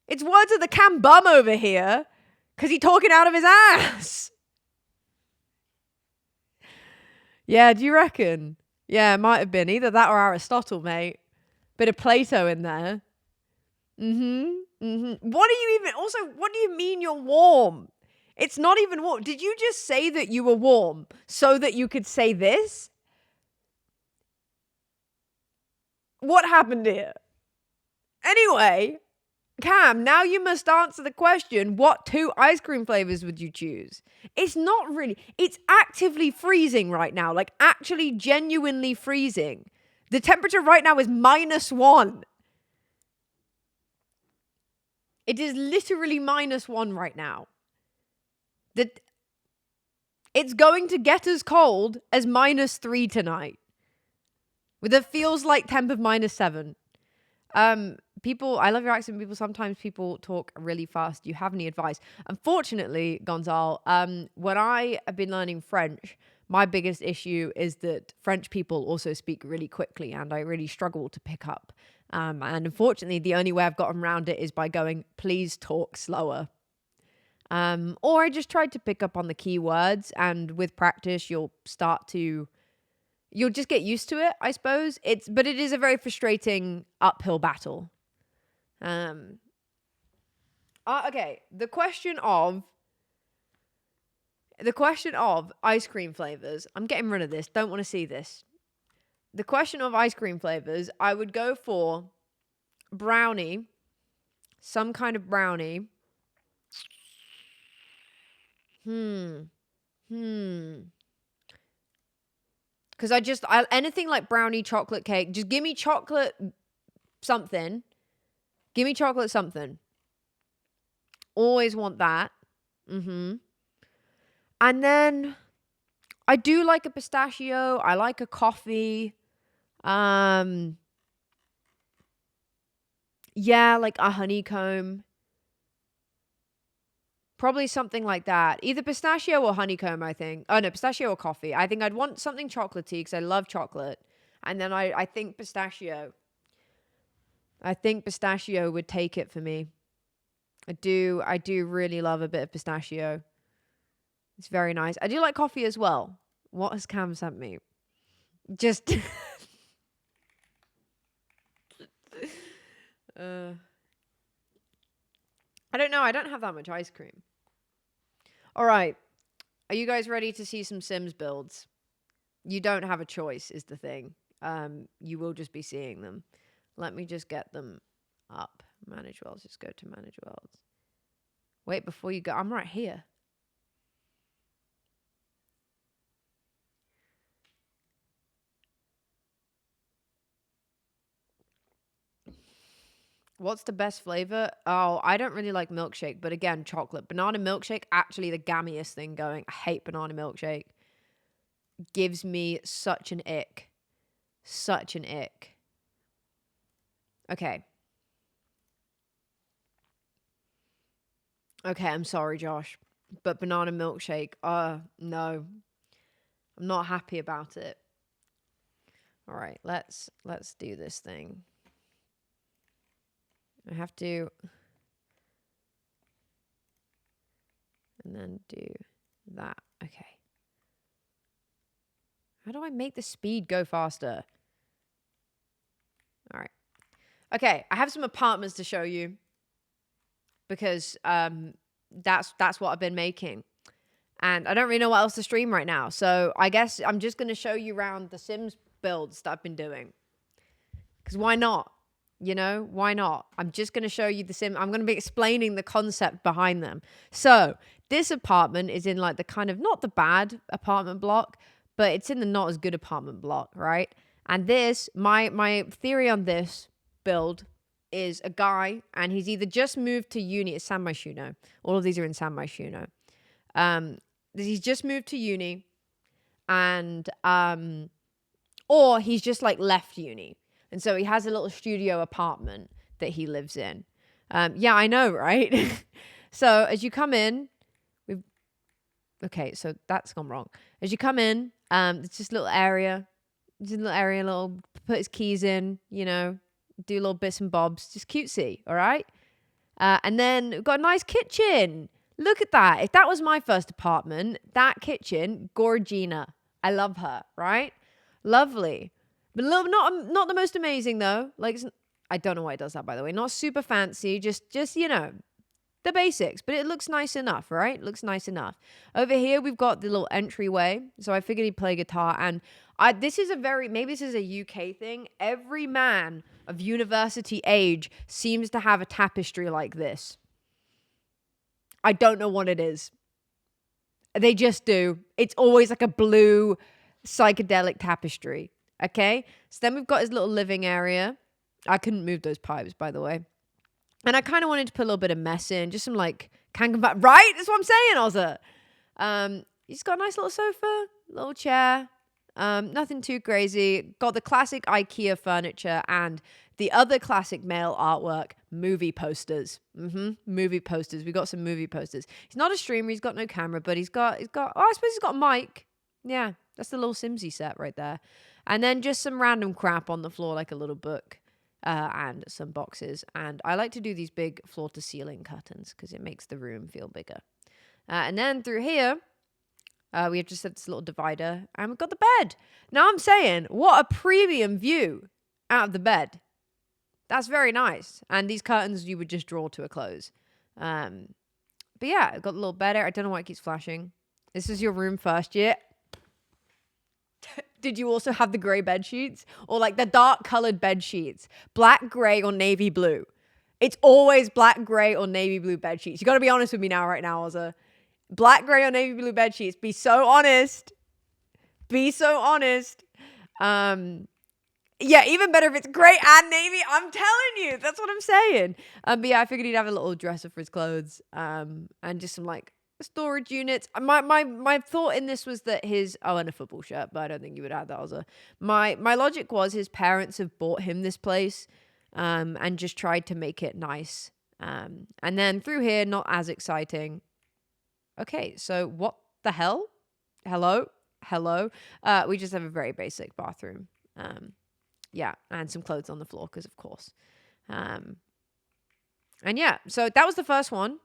It's words of the Cam bum over here because he's talking out of his ass. Yeah, do you reckon? Yeah, it might have been either that or Aristotle, mate. Bit of Plato in there. What do you mean you're warm? It's not even warm. Did you just say that you were warm so that you could say this? What happened here? Anyway, Cam, now you must answer the question, what 2 ice cream flavors would you choose? It's not really, it's actively freezing right now, like actually genuinely freezing. The temperature right now is -1. It is literally -1 right now. It's going to get as cold as -3 tonight. With a feels like temp of -7. People, I love your accent. Sometimes people talk really fast. Do you have any advice? Unfortunately, Gonzalo, when I have been learning French, my biggest issue is that French people also speak really quickly and I really struggle to pick up. And unfortunately, the only way I've gotten around it is by going, please talk slower. Or I just tried to pick up on the key words, and with practice, you'll just get used to it, I suppose. But it is a very frustrating uphill battle. Okay. The question of ice cream flavors. I'm getting rid of this. Don't want to see this. The question of ice cream flavors, I would go for brownie, some kind of brownie. Hmm. Because anything like brownie, chocolate cake, just give me chocolate something. Give me chocolate something. Always want that. And then I do like a pistachio. I like a coffee. Yeah, like a honeycomb. Probably something like that. Either pistachio or honeycomb, I think. Oh, no, pistachio or coffee. I think I'd want something chocolatey because I love chocolate. And then I think pistachio. I think pistachio would take it for me. I do really love a bit of pistachio. It's very nice. I do like coffee as well. What has Cam sent me? Just... I don't know. I don't have that much ice cream. All right. Are you guys ready to see some Sims builds? You don't have a choice is the thing. You will just be seeing them. Let me just get them up. Manage worlds. Just go to manage worlds. Wait, before you go, I'm right here. What's the best flavor? Oh, I don't really like milkshake, but again, chocolate. Banana milkshake, actually the gammiest thing going. I hate banana milkshake. Gives me such an ick. Such an ick. Okay. Okay, I'm sorry, Josh. But banana milkshake, no. I'm not happy about it. All right, let's do this thing. I have to... And then do that. Okay. How do I make the speed go faster? All right. Okay, I have some apartments to show you. Because that's what I've been making. And I don't really know what else to stream right now. So I guess I'm just going to show you around the Sims builds that I've been doing. Because why not? You know, why not? I'm just going to show you the Sim. I'm going to be explaining the concept behind them. So this apartment is in like the kind of not the bad apartment block, but it's in the not as good apartment block, right? And this, my theory on this build is a guy, and he's either just moved to uni. It's San Myshuno. All of these are in San Myshuno. He's just moved to uni, and or he's just like left uni. And so he has a little studio apartment that he lives in. Yeah, I know, right? So as you come in, okay, so that's gone wrong. As you come in, it's just a little area. Put his keys in, you know, do little bits and bobs. Just cutesy, all right? And then we've got a nice kitchen. Look at that. If that was my first apartment, that kitchen, Gorgina. I love her, right? Lovely. But not the most amazing though. Like, I don't know why it does that, by the way. Not super fancy, just you know, the basics. But it looks nice enough, right? It looks nice enough. Over here we've got the little entryway. So I figured he'd play guitar, and maybe this is a UK thing. Every man of university age seems to have a tapestry like this. I don't know what it is. They just do. It's always like a blue psychedelic tapestry. Okay, so then we've got his little living area. I couldn't move those pipes, by the way. And I kind of wanted to put a little bit of mess in, just some like right? That's what I'm saying, Ozza. He's got a nice little sofa, little chair. Nothing too crazy. Got the classic IKEA furniture and the other classic male artwork, movie posters. Movie posters. We got some movie posters. He's not a streamer. He's got no camera, but he's got. Oh, I suppose he's got a mic. Yeah, that's the little Simsy set right there. And then just some random crap on the floor, like a little book and some boxes. And I like to do these big floor-to-ceiling curtains because it makes the room feel bigger. And then through here, we have just this little divider, and we've got the bed. Now I'm saying, what a premium view out of the bed. That's very nice. And these curtains you would just draw to a close. But yeah, it got a little better. I don't know why it keeps flashing. This is your room first year. Did you also have the gray bed sheets or like the dark colored bed sheets? Black, gray, or navy blue? It's always black, gray, or navy blue bed sheets. You got to be honest with me right now, Ozza. Black, gray, or navy blue bed sheets. Be so honest. Be so honest. Yeah, even better if it's gray and navy. I'm telling you, that's what I'm saying. But yeah, I figured he'd have a little dresser for his clothes, and just some like storage units. My thought in this was that and a football shirt, but I don't think you would have that. Also, my logic was his parents have bought him this place, and just tried to make it nice. And then through here, not as exciting. Okay, so what the hell? Hello. We just have a very basic bathroom. Yeah, and some clothes on the floor, because of course. And yeah, so that was the first one.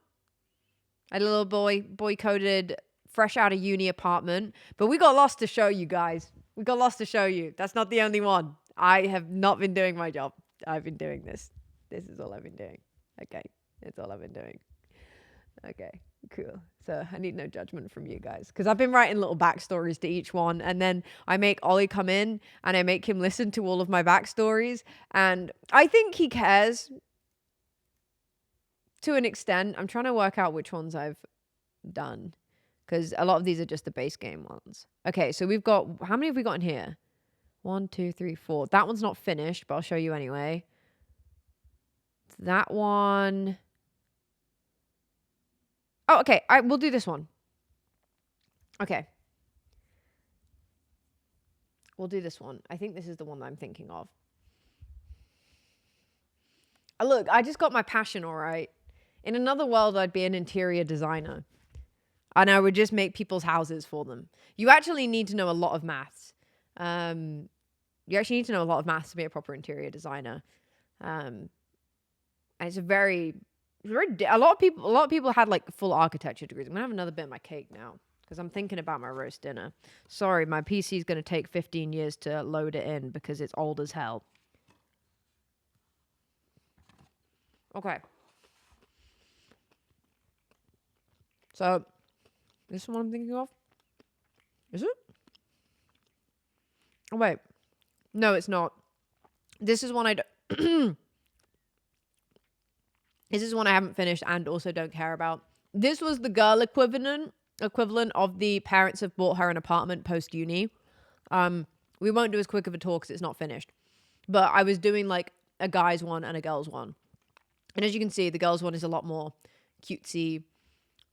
A little boy-coded, fresh out of uni apartment. But we got lots to show you guys. We got lots to show you. That's not the only one. I have not been doing my job. I've been doing this. This is all I've been doing. Okay, that's all I've been doing. Okay, cool. So I need no judgment from you guys, because I've been writing little backstories to each one, and then I make Ollie come in and I make him listen to all of my backstories, and I think he cares to an extent. I'm trying to work out which ones I've done, because a lot of these are just the base game ones. Okay, so we've got, how many have we got in here? 1, 2, 3, 4. That one's not finished, but I'll show you anyway. That one. Oh, okay. All right, we'll do this one. Okay. We'll do this one. I think this is the one that I'm thinking of. Look, I just got my passion, all right. In another world, I'd be an interior designer. And I would just make people's houses for them. You actually need to know a lot of maths. You actually need to know a lot of maths to be a proper interior designer. And it's a lot of people had like full architecture degrees. I'm gonna have another bit of my cake now, because I'm thinking about my roast dinner. Sorry, my PC is gonna take 15 years to load it in because it's old as hell. Okay. So, this is what I'm thinking of. Is it? Oh wait, no, it's not. This is one This is one I haven't finished and also don't care about. This was the girl equivalent of the parents have bought her an apartment post-uni. We won't do as quick of a tour because it's not finished. But I was doing like a guy's one and a girl's one. And as you can see, the girl's one is a lot more cutesy.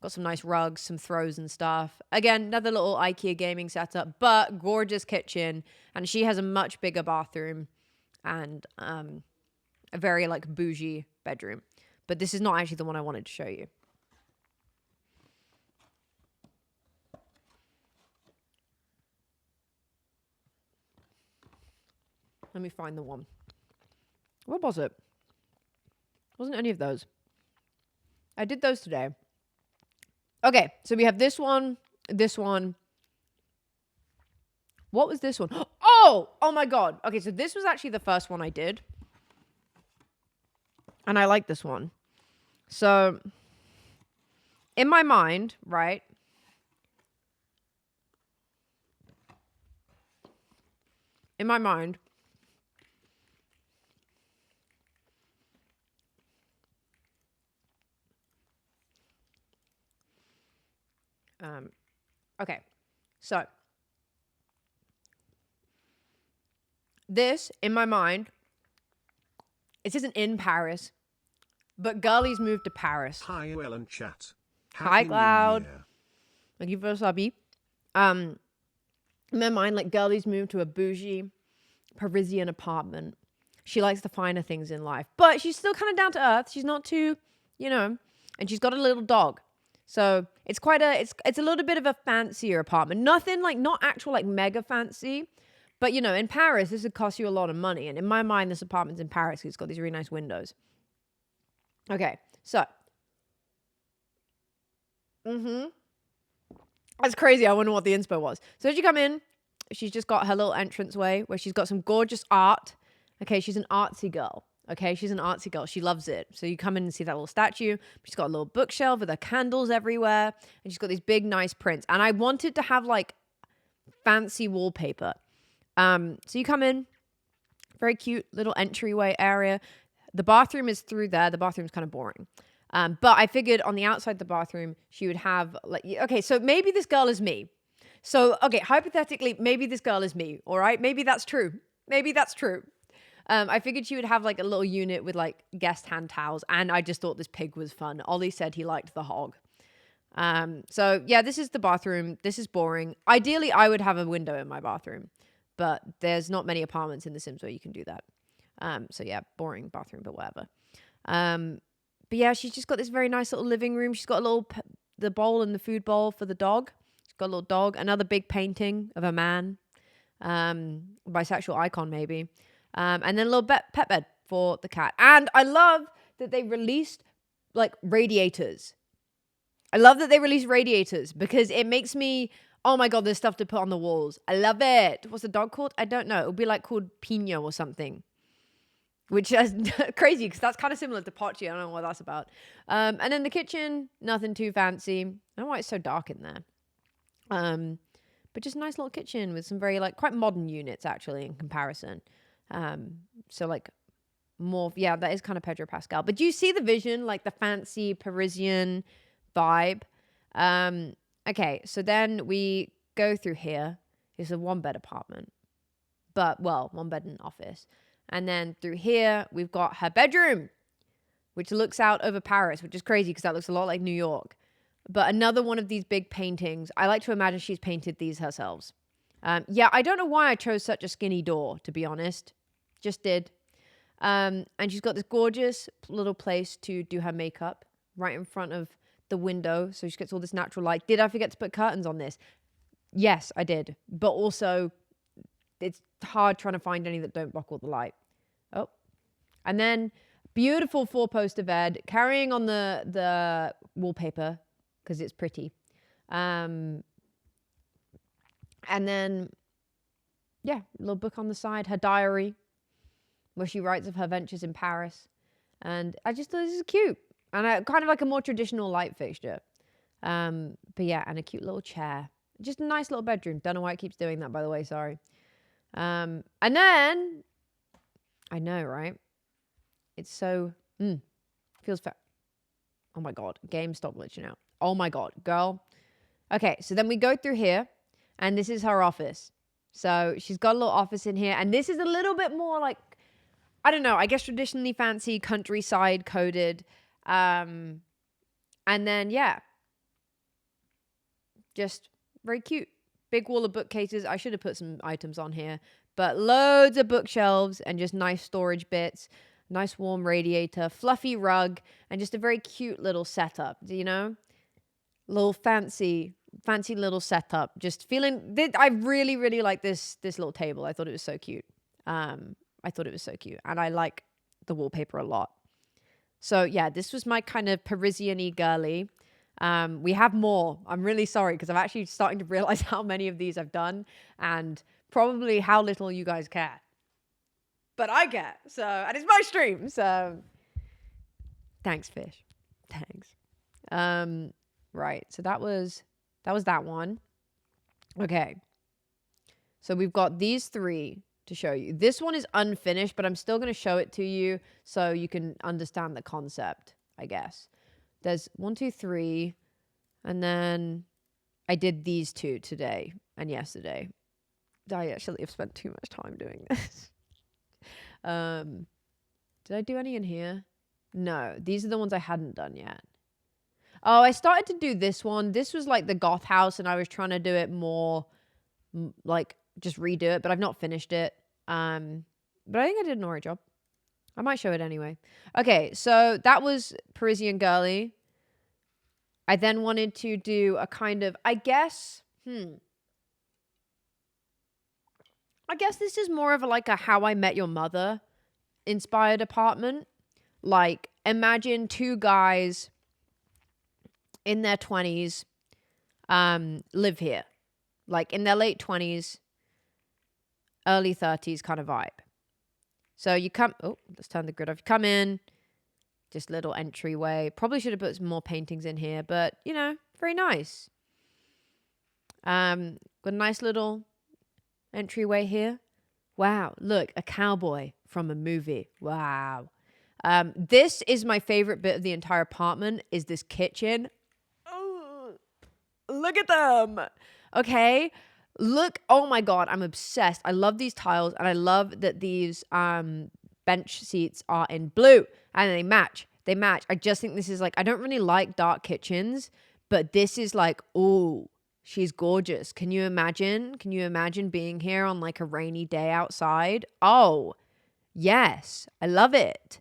Got some nice rugs, some throws and stuff. Again, another little IKEA gaming setup, but gorgeous kitchen. And she has a much bigger bathroom and a very like bougie bedroom. But this is not actually the one I wanted to show you. Let me find the one. What was it? Wasn't any of those. I did those today. Okay, so we have this one, this one. What was this one? Oh my God. Okay, so this was actually the first one I did. And I like this one. So, in my mind, right? In my mind, okay, so this, in my mind, this isn't in Paris, but girlies moved to Paris. Hi, Ellen chat. Hi, Happy New Cloud. Year. Thank you for a subby. In my mind, like, girlies moved to a bougie Parisian apartment. She likes the finer things in life, but she's still kind of down to earth. She's not too, and she's got a little dog. So it's it's a little bit of a fancier apartment. Nothing like, not actual like mega fancy, but in Paris, this would cost you a lot of money. And in my mind, this apartment's in Paris because it's got these really nice windows. Okay, so. That's crazy. I wonder what the inspo was. So as you come in, she's just got her little entranceway where she's got some gorgeous art. Okay, she's an artsy girl. Okay, she's an artsy girl. She loves it. So you come in and see that little statue. She's got a little bookshelf with her candles everywhere, and she's got these big, nice prints. And I wanted to have like fancy wallpaper. So you come in, very cute little entryway area. The bathroom is through there. The bathroom's kind of boring. But I figured on the outside the bathroom, she would have like, okay, so maybe this girl is me. So, okay, hypothetically, maybe this girl is me, all right? Maybe that's true. Maybe that's true. I figured she would have like a little unit with like guest hand towels, and I just thought this pig was fun. Ollie said he liked the hog. So yeah, this is the bathroom. This is boring. Ideally, I would have a window in my bathroom, but there's not many apartments in The Sims where you can do that. So yeah, boring bathroom, but whatever. But yeah, she's just got this very nice little living room. She's got a little the bowl and the food bowl for the dog. She's got a little dog. Another big painting of a man, bisexual icon maybe. And then a little pet bed for the cat. And I love that they released like radiators. I love that they released radiators because it makes me, oh my God, there's stuff to put on the walls. I love it. What's the dog called? I don't know. It would be like called Pino or something, which is crazy because that's kind of similar to Pochi. I don't know what that's about. And then the kitchen, nothing too fancy. I don't know why it's so dark in there. But just a nice little kitchen with some very like quite modern units actually in comparison. So like more, yeah, that is kind of Pedro Pascal. But do you see the vision, like the fancy Parisian vibe? Okay, so then we go through here. It's a 1-bed apartment, but well, 1 bed and office. And then through here, we've got her bedroom, which looks out over Paris, which is crazy because that looks a lot like New York. But another one of these big paintings. I like to imagine she's painted these herself. Yeah, I don't know why I chose such a skinny door, to be honest. Just did. And she's got this gorgeous little place to do her makeup right in front of the window. So she gets all this natural light. Did I forget to put curtains on this? Yes, I did. But also, it's hard trying to find any that don't block all the light. Oh. And then, beautiful 4-poster bed, carrying on the wallpaper, because it's pretty. And then, yeah, a little book on the side, her diary, where she writes of her ventures in Paris. And I just thought this is cute. And kind of like a more traditional light fixture. But yeah, and a cute little chair. Just a nice little bedroom. Don't know why it keeps doing that, by the way, sorry. And then, I know, right? It's so, feels fair. Oh my God, game stopped glitching out. Oh my God, girl. Okay, so then we go through here, and this is her office. So she's got a little office in here, and this is a little bit more like, I don't know, I guess traditionally fancy, countryside coded. And then, yeah, just very cute. Big wall of bookcases. I should have put some items on here, but loads of bookshelves and just nice storage bits. Nice warm radiator, fluffy rug, and just a very cute little setup, you know? Little fancy little setup. Just feeling, I really, really like this little table. I thought it was so cute. And I like the wallpaper a lot. So yeah, this was my kind of Parisian-y girly. We have more. I'm really sorry because I'm actually starting to realize how many of these I've done and probably how little you guys care. But I care. So, and it's my stream. So thanks, Fish. Thanks. Right. So that was that one. Okay. So we've got these 3 to show you. This one is unfinished, but I'm still going to show it to you so you can understand the concept, I guess. There's 1, 2, 3, and then I did these 2 today and yesterday. I actually have spent too much time doing this. Did I do any in here? No, these are the ones I hadn't done yet. Oh, I started to do this one. This was like the goth house, and I was trying to do it more like just redo it, but I've not finished it. But I think I did an alright job. I might show it anyway. Okay, so that was Parisian girly. I then wanted to do a kind of, I guess this is more of like a How I Met Your Mother inspired apartment. Like, imagine 2 guys in their 20s live here. Like, in their late 20s, early 30s kind of vibe. So you come, oh, let's turn the grid off. You come in, just little entryway. Probably should have put some more paintings in here, but you know, very nice. Got a nice little entryway here. Wow, look, a cowboy from a movie. Wow. This is my favorite bit of the entire apartment is this kitchen. Oh, look at them. Okay. Look, oh my God, I'm obsessed. I love these tiles and I love that these bench seats are in blue and they match. They match. I just think this is like, I don't really like dark kitchens, but this is like, oh, she's gorgeous. Can you imagine? Can you imagine being here on like a rainy day outside? Oh, yes. I love it.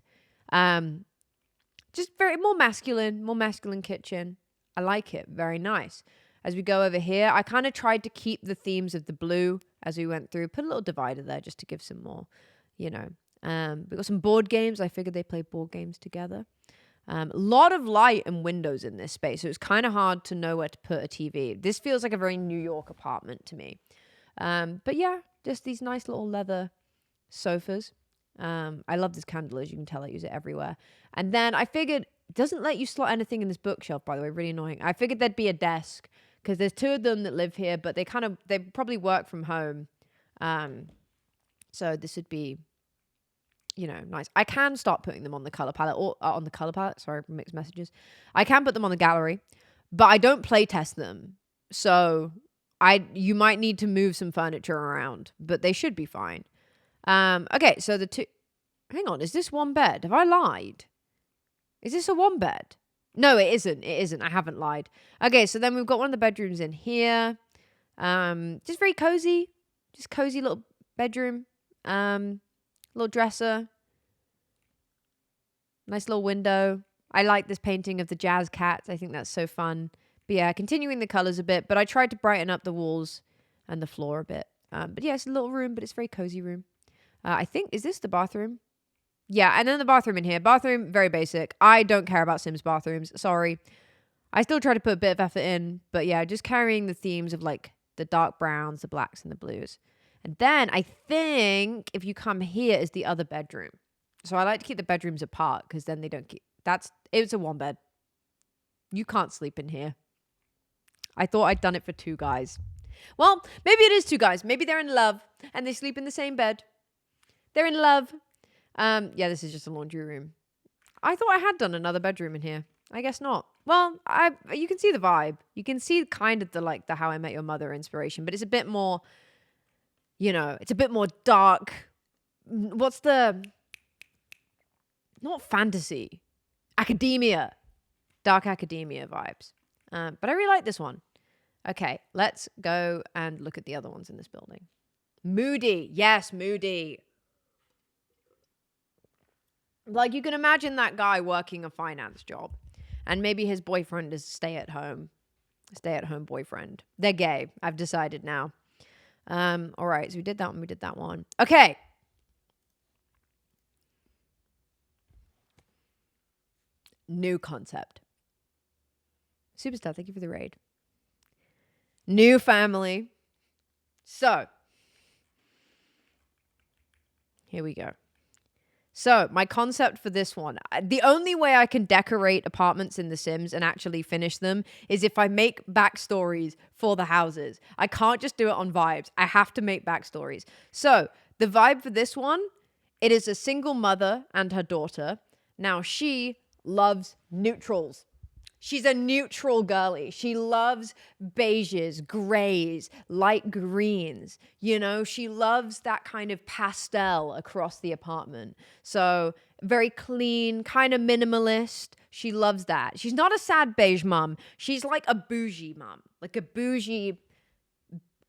Just very more masculine kitchen. I like it. Very nice. As we go over here, I kind of tried to keep the themes of the blue as we went through. Put a little divider there just to give some more, you know. We got some board games. I figured they play board games together. A lot of light and windows in this space, so it's kind of hard to know where to put a TV. This feels like a very New York apartment to me. But yeah, just these nice little leather sofas. I love this candle, as you can tell. I use it everywhere. And then I figured, it doesn't let you slot anything in this bookshelf, by the way, really annoying. I figured there'd be a desk, because there's two of them that live here, but they probably work from home. So this would be, you know, nice. I can start putting them on the color palette sorry, mixed messages. I can put them on the gallery, but I don't play test them. So you might need to move some furniture around, but they should be fine. Okay, so hang on, is this one bed? Have I lied? Is this a one bed? No, it isn't. It isn't. I haven't lied. Okay, so then we've got one of the bedrooms in here. Just very cozy. Just cozy little bedroom. Little dresser. Nice little window. I like this painting of the jazz cats. I think that's so fun. But yeah, continuing the colors a bit. But I tried to brighten up the walls and the floor a bit. But yeah, it's a little room, but it's a very cozy room. I think, is this the bathroom? Yeah, and then the bathroom in here. Bathroom, very basic. I don't care about Sims bathrooms. Sorry. I still try to put a bit of effort in. But yeah, just carrying the themes of like the dark browns, the blacks, and the blues. And then I think if you come here is the other bedroom. So I like to keep the bedrooms apart because then they don't keep... It's a one bed. You can't sleep in here. I thought I'd done it for two guys. Well, maybe it is two guys. Maybe they're in love and they sleep in the same bed. They're in love. Yeah, this is just a laundry room. I thought I had done another bedroom in here. I guess not. Well, you can see the vibe. You can see kind of the How I Met Your Mother inspiration, but it's a bit more, you know, it's a bit more dark. Not fantasy. Academia. Dark academia vibes. But I really like this one. Okay, let's go and look at the other ones in this building. Moody. Yes, Moody. Like, you can imagine that guy working a finance job. And maybe his boyfriend is stay-at-home boyfriend. They're gay. I've decided now. All right, so we did that one. Okay. New concept. Superstar, thank you for the raid. New family. So, here we go. So, my concept for this one, the only way I can decorate apartments in The Sims and actually finish them is if I make backstories for the houses. I can't just do it on vibes. I have to make backstories. So, the vibe for this one, it is a single mother and her daughter. Now, she loves neutrals. She's a neutral girly. She loves beiges, grays, light greens. You know, she loves that kind of pastel across the apartment. So very clean, kind of minimalist. She loves that. She's not a sad beige mom. She's like a bougie mom, like a bougie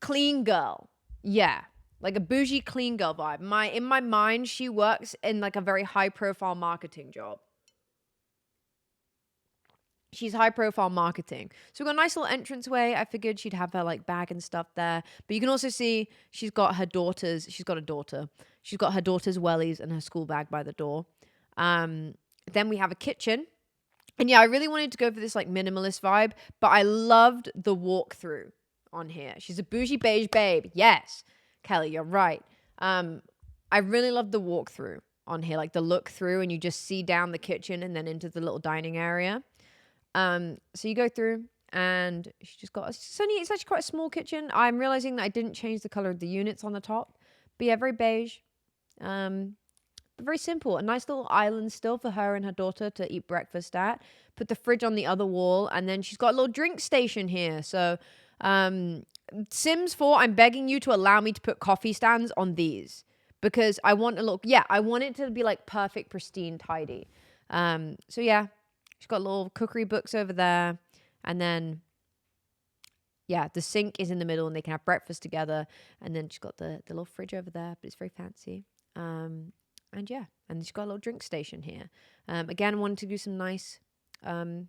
clean girl. Yeah, like a bougie clean girl vibe. In my mind, she works in like a very high profile marketing job. She's high profile marketing. So we've got a nice little entranceway. I figured she'd have her like bag and stuff there. But you can also see she's got her daughter's, she's got a daughter. She's got her daughter's wellies and her school bag by the door. Then we have a kitchen. And yeah, I really wanted to go for this like minimalist vibe, but I loved the walkthrough on here. She's a bougie beige babe. Yes, Kelly, you're right. I really love the walkthrough on here, like the look through, and you just see down the kitchen and then into the little dining area. So you go through, and she just got it's actually quite a small kitchen. I'm realizing that I didn't change the color of the units on the top, but yeah, very beige. But very simple. A nice little island still for her and her daughter to eat breakfast at. Put the fridge on the other wall, and then she's got a little drink station here. So, Sims 4, I'm begging you to allow me to put coffee stands on these because I want I want it to be like perfect, pristine, tidy. So yeah, she's got little cookery books over there, and then yeah, the sink is in the middle, and they can have breakfast together. And then she's got the little fridge over there, but it's very fancy. And yeah, and she's got a little drink station here. Again, wanted to do some nice thingy.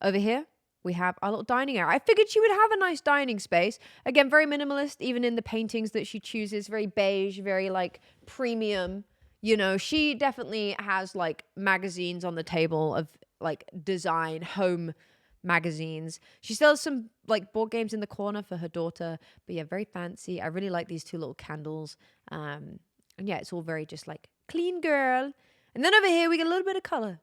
Over here, we have our little dining area. I figured she would have a nice dining space. Again, very minimalist, even in the paintings that she chooses. Very beige, very like premium. You know, she definitely has like magazines on the table of like design, home magazines. She sells some like board games in the corner for her daughter, but yeah, very fancy. I really like these two little candles. And yeah, it's all very just like clean girl. And then over here we get a little bit of color.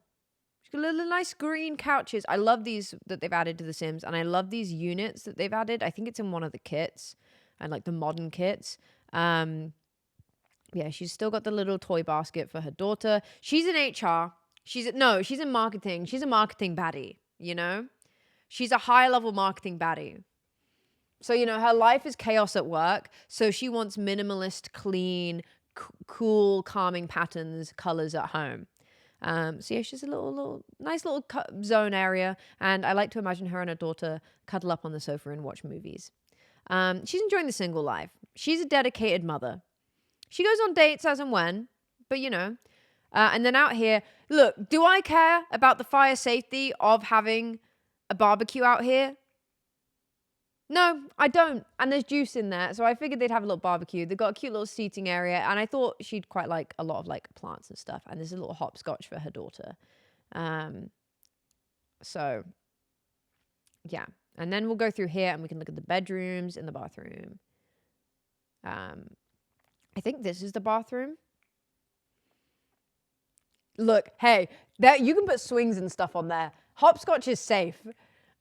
She's got little nice green couches. I love these that they've added to The Sims, and I love these units that they've added. I think it's in one of the kits and like the modern kits. Yeah, she's still got the little toy basket for her daughter. She's in HR. She's in marketing. She's a marketing baddie, you know? She's a high level marketing baddie. So, you know, her life is chaos at work. So she wants minimalist, clean, cool, calming patterns, colors at home. So yeah, she's a nice little zone area. And I like to imagine her and her daughter cuddle up on the sofa and watch movies. She's enjoying the single life. She's a dedicated mother. She goes on dates as and when, but you know. And then out here, look, do I care about the fire safety of having a barbecue out here? No, I don't. And there's juice in there. So I figured they'd have a little barbecue. They've got a cute little seating area. And I thought she'd quite like a lot of like plants and stuff. And there's a little hopscotch for her daughter. So yeah. And then we'll go through here and we can look at the bedrooms and the bathroom. I think this is the bathroom. Look, hey, that you can put swings and stuff on there. Hopscotch is safe.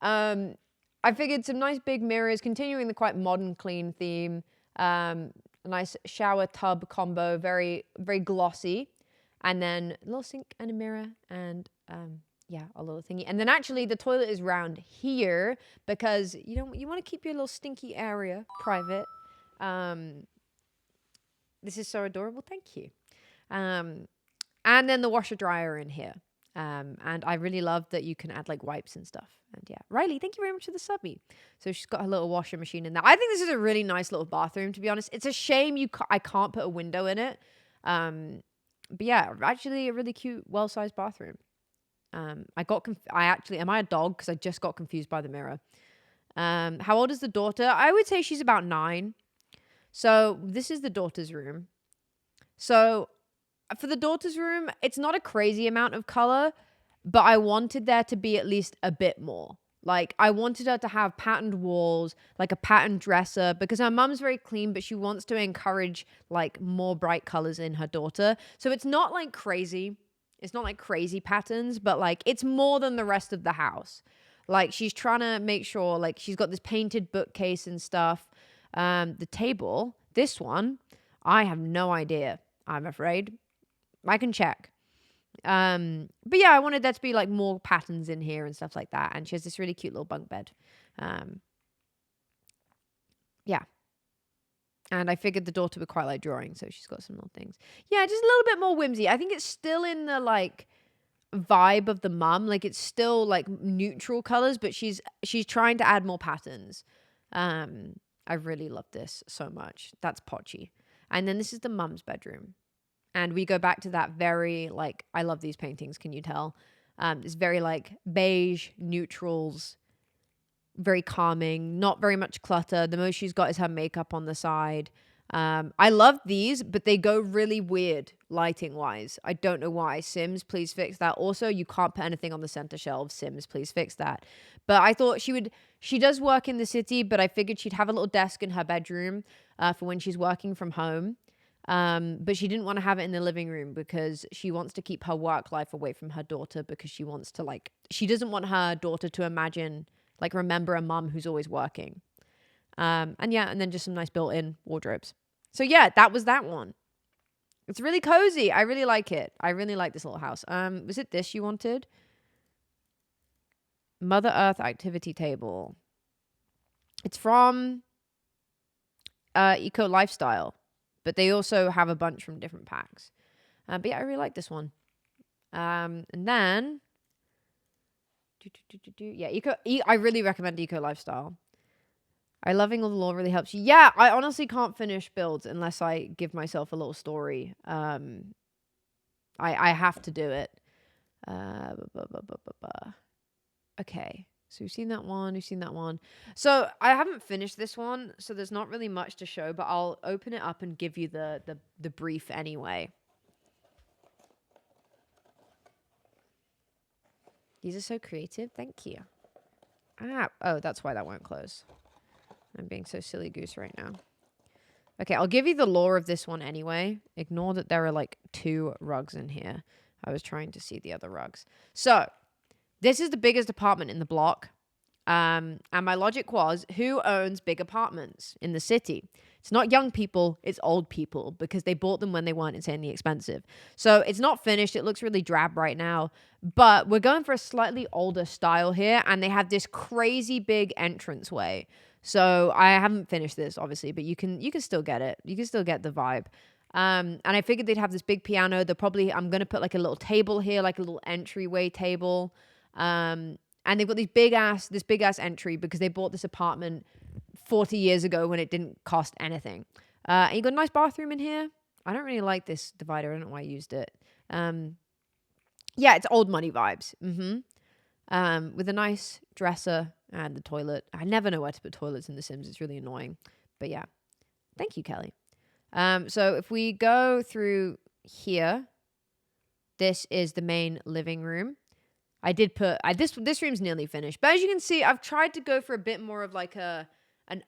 I figured some nice big mirrors, continuing the quite modern, clean theme. A nice shower tub combo, very, very glossy. And then a little sink and a mirror and yeah, a little thingy. And then actually the toilet is round here because you want to keep your little stinky area private. This is so adorable. Thank you. And then the washer dryer in here. And I really love that you can add like wipes and stuff. And yeah, Riley, thank you very much for the subby. So she's got her little washer machine in there. I think this is a really nice little bathroom, to be honest. It's a shame I can't put a window in it. But yeah, actually a really cute, well-sized bathroom. Am I a dog? Because I just got confused by the mirror. How old is the daughter? I would say she's about 9. So this is the daughter's room. So for the daughter's room, it's not a crazy amount of color, but I wanted there to be at least a bit more. Like, I wanted her to have patterned walls, like a patterned dresser, because her mum's very clean, but she wants to encourage, like, more bright colors in her daughter. So it's not, like, crazy. It's not, like, crazy patterns, but, like, it's more than the rest of the house. Like, she's trying to make sure, like, she's got this painted bookcase and stuff. The table, this one, I have no idea, I'm afraid. I can check. But yeah, I wanted there to be like more patterns in here and stuff like that. And she has this really cute little bunk bed. Yeah. And I figured the daughter would quite like drawing, so she's got some little things. Yeah, just a little bit more whimsy. I think it's still in the like vibe of the mum. Like it's still like neutral colors, but she's trying to add more patterns. I really love this so much. That's Pochi. And then this is the mum's bedroom. And we go back to that very, like, I love these paintings, can you tell? It's very, like, beige, neutrals, very calming, not very much clutter. The most she's got is her makeup on the side. I love these, but they go really weird lighting-wise. I don't know why. Sims, please fix that. Also, you can't put anything on the center shelf. Sims, please fix that. But I thought she does work in the city, but I figured she'd have a little desk in her bedroom. for when she's working from home. But she didn't want to have it in the living room because she wants to keep her work life away from her daughter, because she wants to, like, she doesn't want her daughter to imagine, like, remember a mum who's always working. And then just some nice built-in wardrobes. So yeah, that was that one. It's really cozy. I really like it. I really like this little house. Was it this you wanted? Mother Earth activity table. It's from Eco Lifestyle, but they also have a bunch from different packs. But yeah, I really like this one. And then, yeah, I really recommend Eco Lifestyle. I loving all the lore really helps you. Yeah, I honestly can't finish builds unless I give myself a little story. I have to do it. Okay, so we've seen that one. We've seen that one. So I haven't finished this one, so there's not really much to show. But I'll open it up and give you the brief anyway. These are so creative. Thank you. Oh, that's why that won't close. I'm being so silly goose right now. Okay, I'll give you the lore of this one anyway. Ignore that there are like 2 rugs in here. I was trying to see the other rugs. So, this is the biggest apartment in the block. And my logic was, who owns big apartments in the city? It's not young people, it's old people, because they bought them when they weren't insanely expensive. So it's not finished. It looks really drab right now, but we're going for a slightly older style here, and they have this crazy big entranceway. So I haven't finished this, obviously, but you can still get it. You can still get the vibe. And I figured they'd have this big piano. I'm going to put like a little table here, like a little entryway table. And they've got this big ass entry because they bought this apartment 40 years ago when it didn't cost anything. And you got a nice bathroom in here. I don't really like this divider. I don't know why I used it. Yeah, it's old money vibes. With a nice dresser and the toilet. I never know where to put toilets in The Sims. It's really annoying. But yeah, thank you, Kelly. So if we go through here, this is the main living room. I did put this room's nearly finished, but as you can see, I've tried to go for a bit more of like an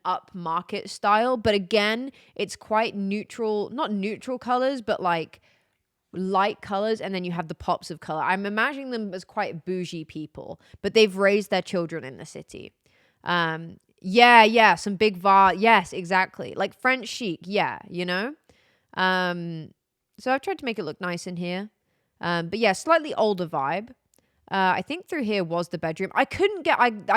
upmarket style. But again, it's quite neutral, not neutral colors, but like light colors, and then you have the pops of color. I'm imagining them as quite bougie people, but they've raised their children in the city. Yeah, some big yes, exactly, like French chic. Yeah, you know. So I've tried to make it look nice in here, but yeah, slightly older vibe. I think through here was the bedroom. I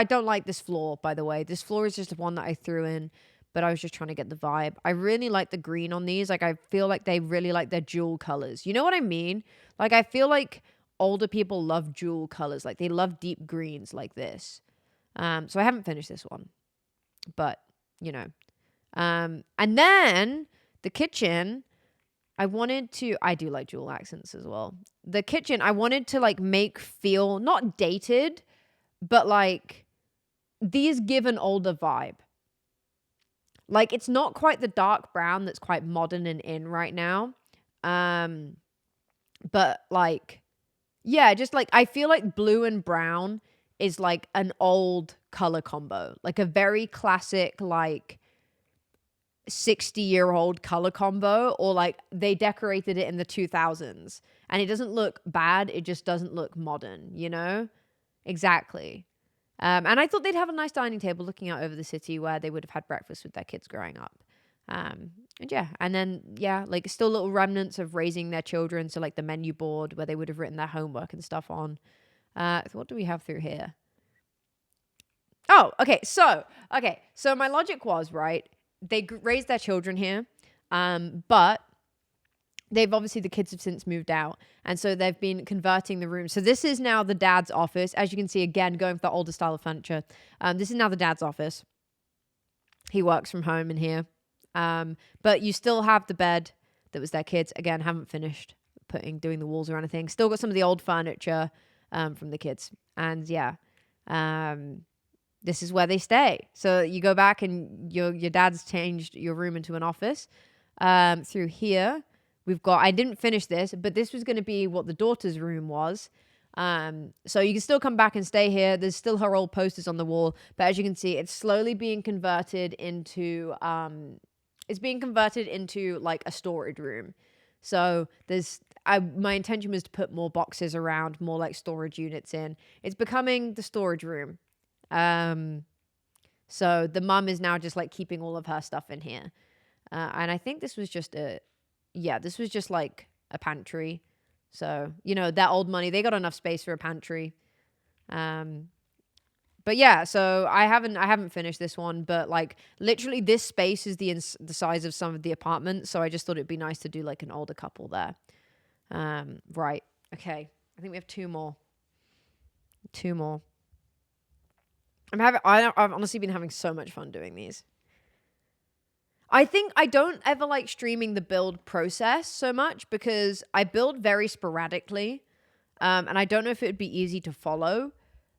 don't like this floor, by the way. This floor is just one that I threw in, but I was just trying to get the vibe. I really like the green on these. Like, I feel like they really like their jewel colors. You know what I mean? Like, I feel like older people love jewel colors. Like, they love deep greens like this. So I haven't finished this one, but, you know. And then the kitchen, I do like jewel accents as well. The kitchen, I wanted to like make feel not dated, but like these give an older vibe. Like, it's not quite the dark brown that's quite modern and in right now. But like, yeah, just like, I feel like blue and brown is like an old color combo, like a very classic, like 60-year-old color combo, or like they decorated it in the 2000s and it doesn't look bad. It just doesn't look modern, you know? Exactly. And I thought they'd have a nice dining table looking out over the city where they would have had breakfast with their kids growing up. And then, like still little remnants of raising their children. So like the menu board where they would have written their homework and stuff on. What do we have through here? Oh, okay. So my logic was, right, they raised their children here, but they've obviously, the kids have since moved out. And so they've been converting the room. So this is now the dad's office. As you can see, again, going for the older style of furniture. This is now the dad's office. He works from home in here. But you still have the bed that was their kids. Again, haven't finished doing the walls or anything. Still got some of the old furniture from the kids. And yeah, this is where they stay. So you go back and your dad's changed your room into an office. Through here, I didn't finish this, but this was going to be what the daughter's room was. So you can still come back and stay here. There's still her old posters on the wall. But as you can see, it's slowly being converted into it's being converted into like a storage room. So my intention was to put more boxes around, more like storage units in. It's becoming the storage room. So the mum is now just like keeping all of her stuff in here. And I think this was just like a pantry. So, that old money, they got enough space for a pantry. But yeah, so I haven't finished this one, but like literally this space is the size of some of the apartments. So I just thought it'd be nice to do like an older couple there. Right. Okay. I think we have two more. I've honestly been having so much fun doing these. I think I don't ever like streaming the build process so much because I build very sporadically. And I don't know if it would be easy to follow,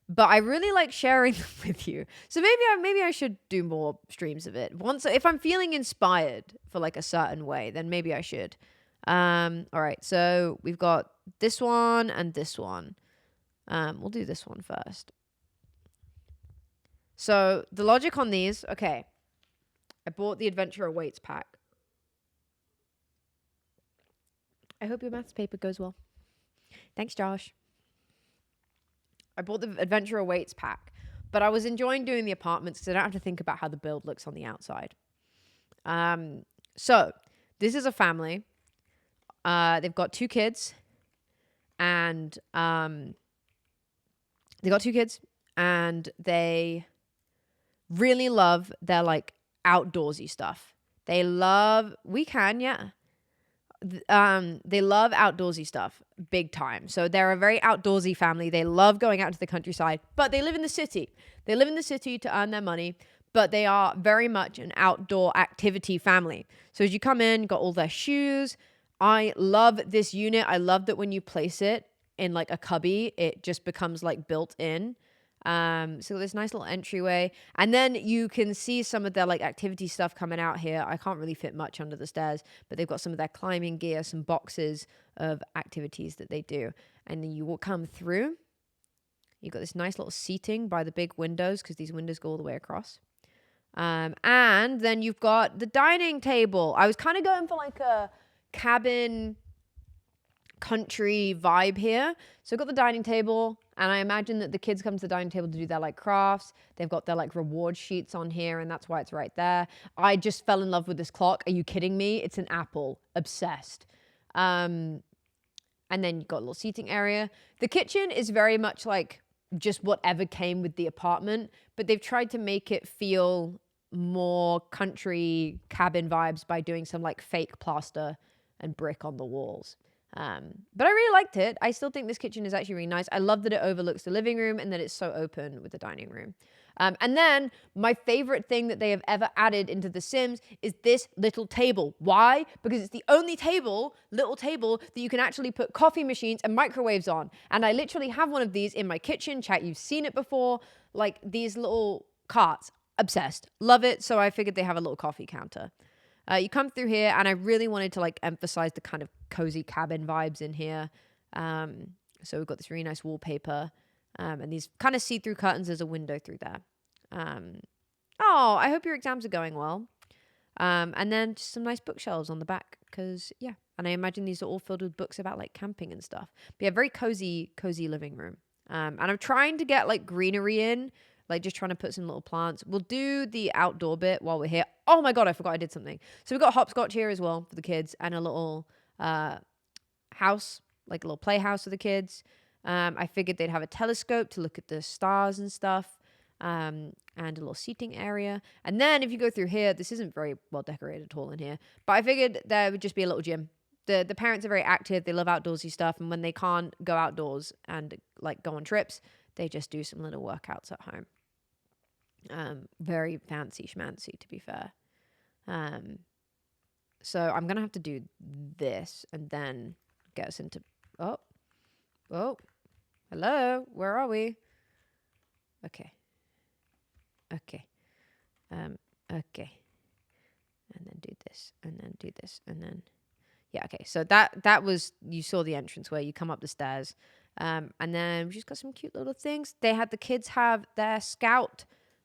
but I really like sharing them with you. So maybe I should do more streams of it. If I'm feeling inspired for like a certain way, then maybe I should. All right. So we've got this one and this one. We'll do this one first. So the logic on these, okay. I bought the Adventure Awaits pack. I hope your maths paper goes well. Thanks, Josh. I bought the Adventure Awaits pack, but I was enjoying doing the apartments because I don't have to think about how the build looks on the outside. So this is a family. They've got two kids, and they really love their like outdoorsy stuff. They love outdoorsy stuff big time. So they're a very outdoorsy family. They love going out to the countryside, but they live in the city. They live in the city to earn their money, but they are very much an outdoor activity family. So as you come in, got all their shoes. I love this unit. I love that when you place it in like a cubby, it just becomes like built in. So this nice little entryway, and then you can see some of their like activity stuff coming out here. I can't really fit much under the stairs, but they've got some of their climbing gear, some boxes of activities that they do. And then you will come through. You've got this nice little seating by the big windows because these windows go all the way across. And then you've got the dining table. I was kind of going for like a cabin country vibe here. So I've got the dining table, and I imagine that the kids come to the dining table to do their like crafts. They've got their like reward sheets on here, and that's why it's right there. I just fell in love with this clock. Are you kidding me? It's an Apple. Obsessed. And then you've got a little seating area. The kitchen is very much like just whatever came with the apartment, but they've tried to make it feel more country cabin vibes by doing some like fake plaster and brick on the walls. But I really liked it. I still think this kitchen is actually really nice. I love that it overlooks the living room and that it's so open with the dining room. And then my favorite thing that they have ever added into The Sims is this little table. Why? Because it's the only little table that you can actually put coffee machines and microwaves on. And I literally have one of these in my kitchen. Chat, you've seen it before. Like these little carts. Obsessed. Love it. So I figured they have a little coffee counter. You come through here, and I really wanted to like emphasize the kind of cozy cabin vibes in here. So we've got this really nice wallpaper, and these kind of see-through curtains. There's a window through there. I hope your exams are going well. And then just some nice bookshelves on the back, because yeah. And I imagine these are all filled with books about like camping and stuff. But yeah, very cozy living room. And I'm trying to get like greenery in. Like just trying to put some little plants. We'll do the outdoor bit while we're here. Oh my God, I forgot I did something. So we've got hopscotch here as well for the kids, and a little house, like a little playhouse for the kids. I figured they'd have a telescope to look at the stars and stuff, and a little seating area. And then if you go through here, this isn't very well decorated at all in here, but I figured there would just be a little gym. The parents are very active. They love outdoorsy stuff. And when they can't go outdoors and like go on trips, they just do some little workouts at home. Very fancy schmancy, to be fair. So I'm gonna have to do this and then get us into hello, where are we? Okay, okay, and then do this, and then do this, and then yeah, okay. So that was, you saw the entrance where you come up the stairs, and then we just got some cute little things. They had the kids have their scout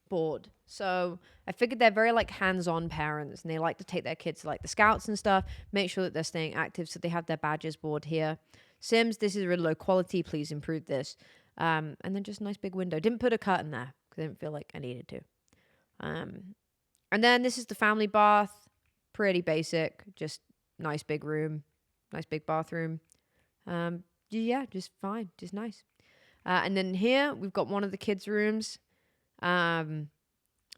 board. So I figured they're very like hands-on parents, and they like to take their kids to like the scouts and stuff, make sure that they're staying active. So they have their badges board here. Sims, this is really low quality. Please improve this. And then just a nice big window. Didn't put a curtain there because I didn't feel like I needed to. And then this is the family bath. Pretty basic. Just nice big room. Nice big bathroom. Yeah, just fine. Just nice. And then here we've got one of the kids' rooms. I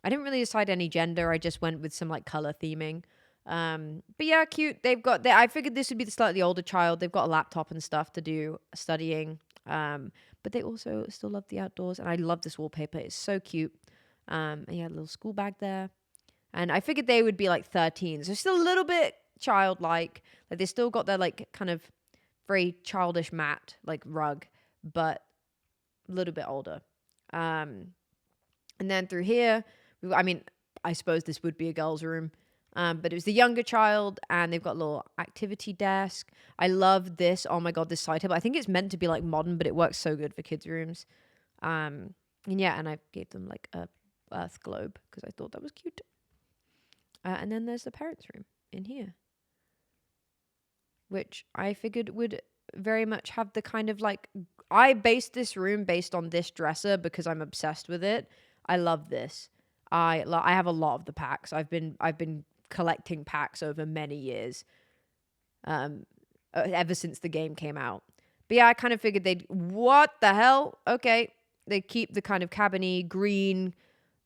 didn't really decide any gender. I just went with some like color theming. But yeah, cute. I figured this would be the slightly older child. They've got a laptop and stuff to do studying. But they also still love the outdoors. And I love this wallpaper. It's so cute. And yeah, a little school bag there. And I figured they would be like 13. So still a little bit childlike. Like they still got their like kind of very childish mat, like rug, but a little bit older. And then through here, I suppose this would be a girl's room. But it was the younger child, and they've got a little activity desk. I love this. Oh my God, this side table. I think it's meant to be like modern, but it works so good for kids' rooms. And I gave them like a earth globe because I thought that was cute. And then there's the parents' room in here, which I figured would very much have the kind of like, I based this room based on this dresser because I'm obsessed with it. I love this. I have a lot of the packs. I've been collecting packs over many years, ever since the game came out. But yeah, I kind of figured what the hell? Okay, they keep the kind of cabiny green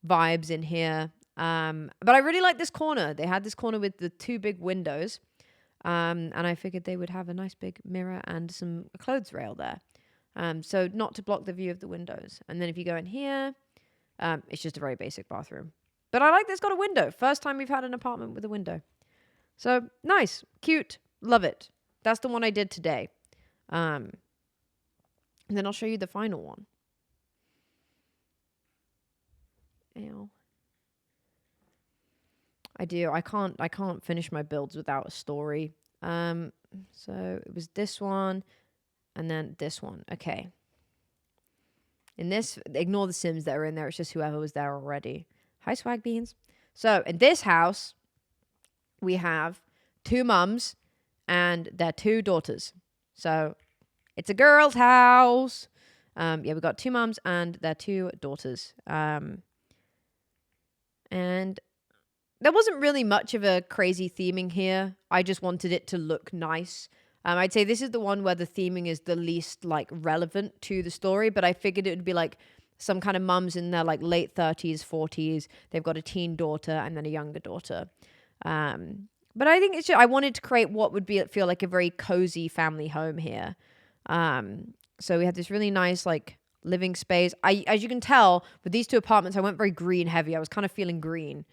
vibes in here. But I really like this corner. They had this corner with the two big windows. And I figured they would have a nice big mirror and some clothes rail there. So not to block the view of the windows. And then if you go in here, it's just a very basic bathroom. But I like that it's got a window. First time we've had an apartment with a window. So nice, cute, love it. That's the one I did today. And then I'll show you the final one. Ow. I do. I can't finish my builds without a story. So it was this one and then this one. Okay. In this, ignore the Sims that are in there. It's just whoever was there already. Hi, Swag Beans. So in this house, we have 2 mums and their 2 daughters. So it's a girl's house. We've got 2 mums and their 2 daughters. And there wasn't really much of a crazy theming here. I just wanted it to look nice. I'd say this is the one where the theming is the least like relevant to the story, but I figured it would be like some kind of mums in their like late 30s, 40s. They've got a teen daughter and then a younger daughter. But I think I wanted to create what would feel like a very cozy family home here. So we had this really nice like living space. As you can tell, with these 2 apartments, I went very green heavy. I was kind of feeling green.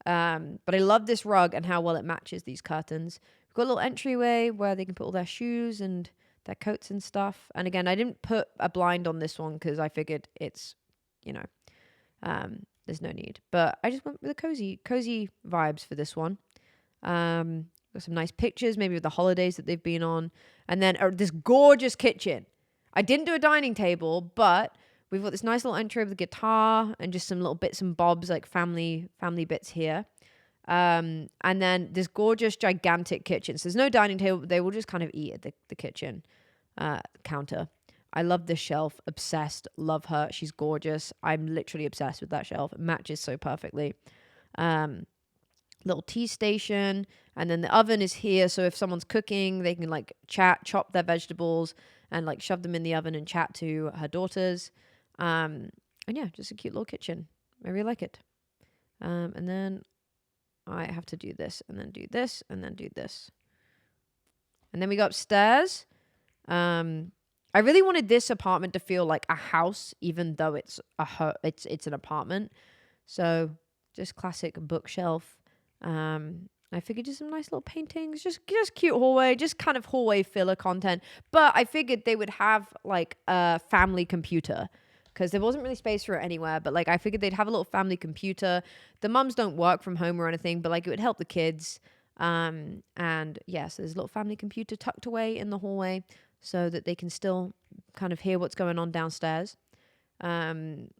But I love this rug and how well it matches these curtains. We've got a little entryway where they can put all their shoes and their coats and stuff. And again, I didn't put a blind on this one because I figured it's, there's no need. But I just went with the cozy vibes for this one. Got some nice pictures, maybe of the holidays that they've been on. And then this gorgeous kitchen. I didn't do a dining table, but we've got this nice little entry with a guitar and just some little bits and bobs, like family bits here. And then this gorgeous, gigantic kitchen. So there's no dining table. They will just kind of eat at the kitchen counter. I love this shelf. Obsessed. Love her. She's gorgeous. I'm literally obsessed with that shelf. It matches so perfectly. Little tea station. And then the oven is here. So if someone's cooking, they can like chop their vegetables and like shove them in the oven and chat to her daughters. And yeah, just a cute little kitchen. I really like it. And then I have to do this and then do this and then do this. And then we go upstairs. I really wanted this apartment to feel like a house, even though it's an apartment. So just classic bookshelf. I figured just some nice little paintings, just cute hallway, just kind of hallway filler content. But I figured they would have like a family computer because there wasn't really space for it anywhere. But like I figured they'd have a little family computer. The mums don't work from home or anything, but like it would help the kids. And yes, there's a little family computer tucked away in the hallway so that they can still kind of hear what's going on downstairs. And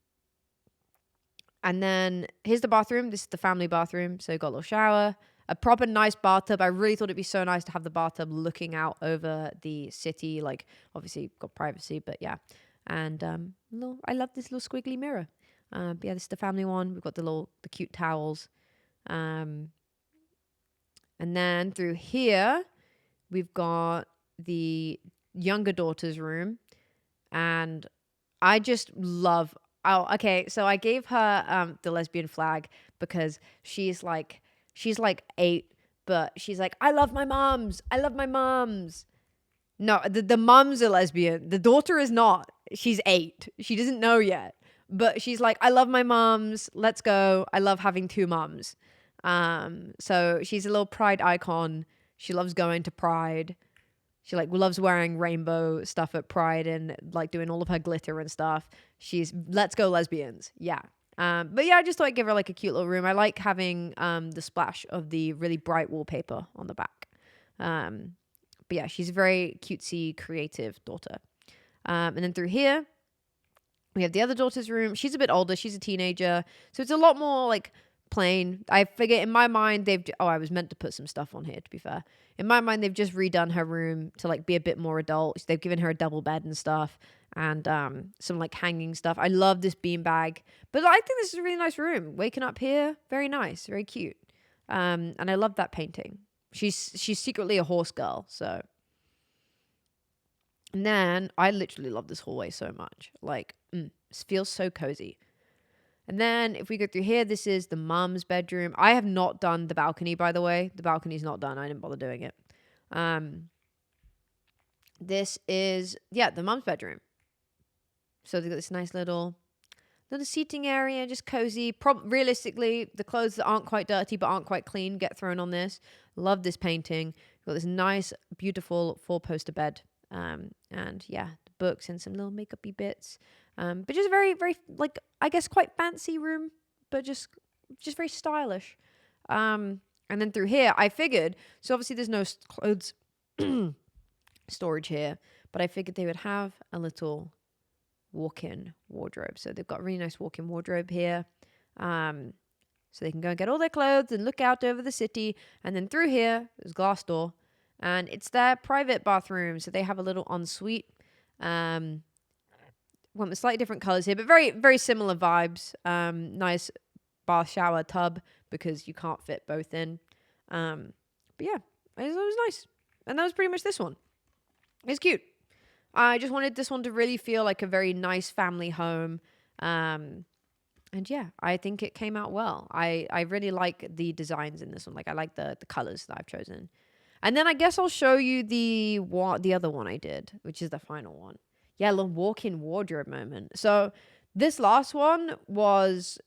And then here's the bathroom. This is the family bathroom. So got a little shower, a proper nice bathtub. I really thought it'd be so nice to have the bathtub looking out over the city. Like, obviously got privacy, but yeah. And I love this little squiggly mirror. But yeah, this is the family one. We've got the cute towels. And then through here, we've got the younger daughter's room. And I just love. Oh, okay. So I gave her the lesbian flag because she's like 8, but she's like, I love my moms. I love my moms. No, the mom's a lesbian. The daughter is not. She's 8. She doesn't know yet. But she's like, I love my moms. Let's go. I love having 2 moms. So she's a little pride icon. She loves going to Pride. She like loves wearing rainbow stuff at Pride and like doing all of her glitter and stuff. She's let's go lesbians. Yeah. But yeah, I just thought I'd give her like a cute little room. I like having the splash of the really bright wallpaper on the back. But yeah, she's a very cutesy, creative daughter. And then through here, we have the other daughter's room. She's a bit older. She's a teenager. So it's a lot more like plain. I figure in my mind, I was meant to put some stuff on here, to be fair. In my mind, they've just redone her room to like be a bit more adult. They've given her a double bed and stuff and some like hanging stuff. I love this beanbag. But I think this is a really nice room. Waking up here, very nice, very cute. And I love that painting. She's secretly a horse girl, so. And then I literally love this hallway so much. Like, it feels so cozy. And then if we go through here, this is the mom's bedroom. I have not done the balcony, by the way. The balcony's not done. I didn't bother doing it. This is, the mom's bedroom. So they've got this nice little seating area, just cozy. Realistically, the clothes that aren't quite dirty but aren't quite clean get thrown on this. Love this painting. We've got this nice, beautiful 4-poster bed. And yeah, the books and some little makeup-y bits. But just very, very, like, I guess quite fancy room, but just very stylish. And then through here, I figured, so obviously there's no clothes storage here, but I figured they would have a little walk-in wardrobe. So they've got a really nice walk-in wardrobe here. So they can go and get all their clothes and look out over the city. And then through here, there's a glass door. And it's their private bathroom. So they have a little ensuite. Went with slightly different colors here, but very, very similar vibes. Nice bath shower tub because you can't fit both in. But yeah, it was nice. And that was pretty much this one. It's cute. I just wanted this one to really feel like a very nice family home. And yeah, I think it came out well. I really like the designs in this one. Like I like the colors that I've chosen. And then I guess I'll show you the other one I did, which is the final one. Yeah, little walk-in wardrobe moment. So this last one was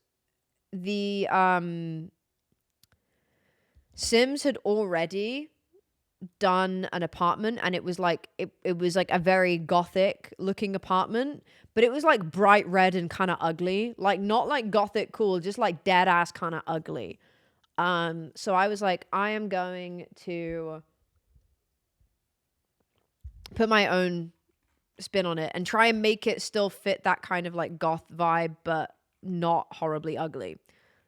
the Sims had already done an apartment, and it was like it was like a very gothic looking apartment, but it was like bright red and kind of ugly. Like not like gothic cool, just like dead ass kind of ugly. So I was like, I am going to put my own spin on it and try and make it still fit that kind of like goth vibe, but not horribly ugly.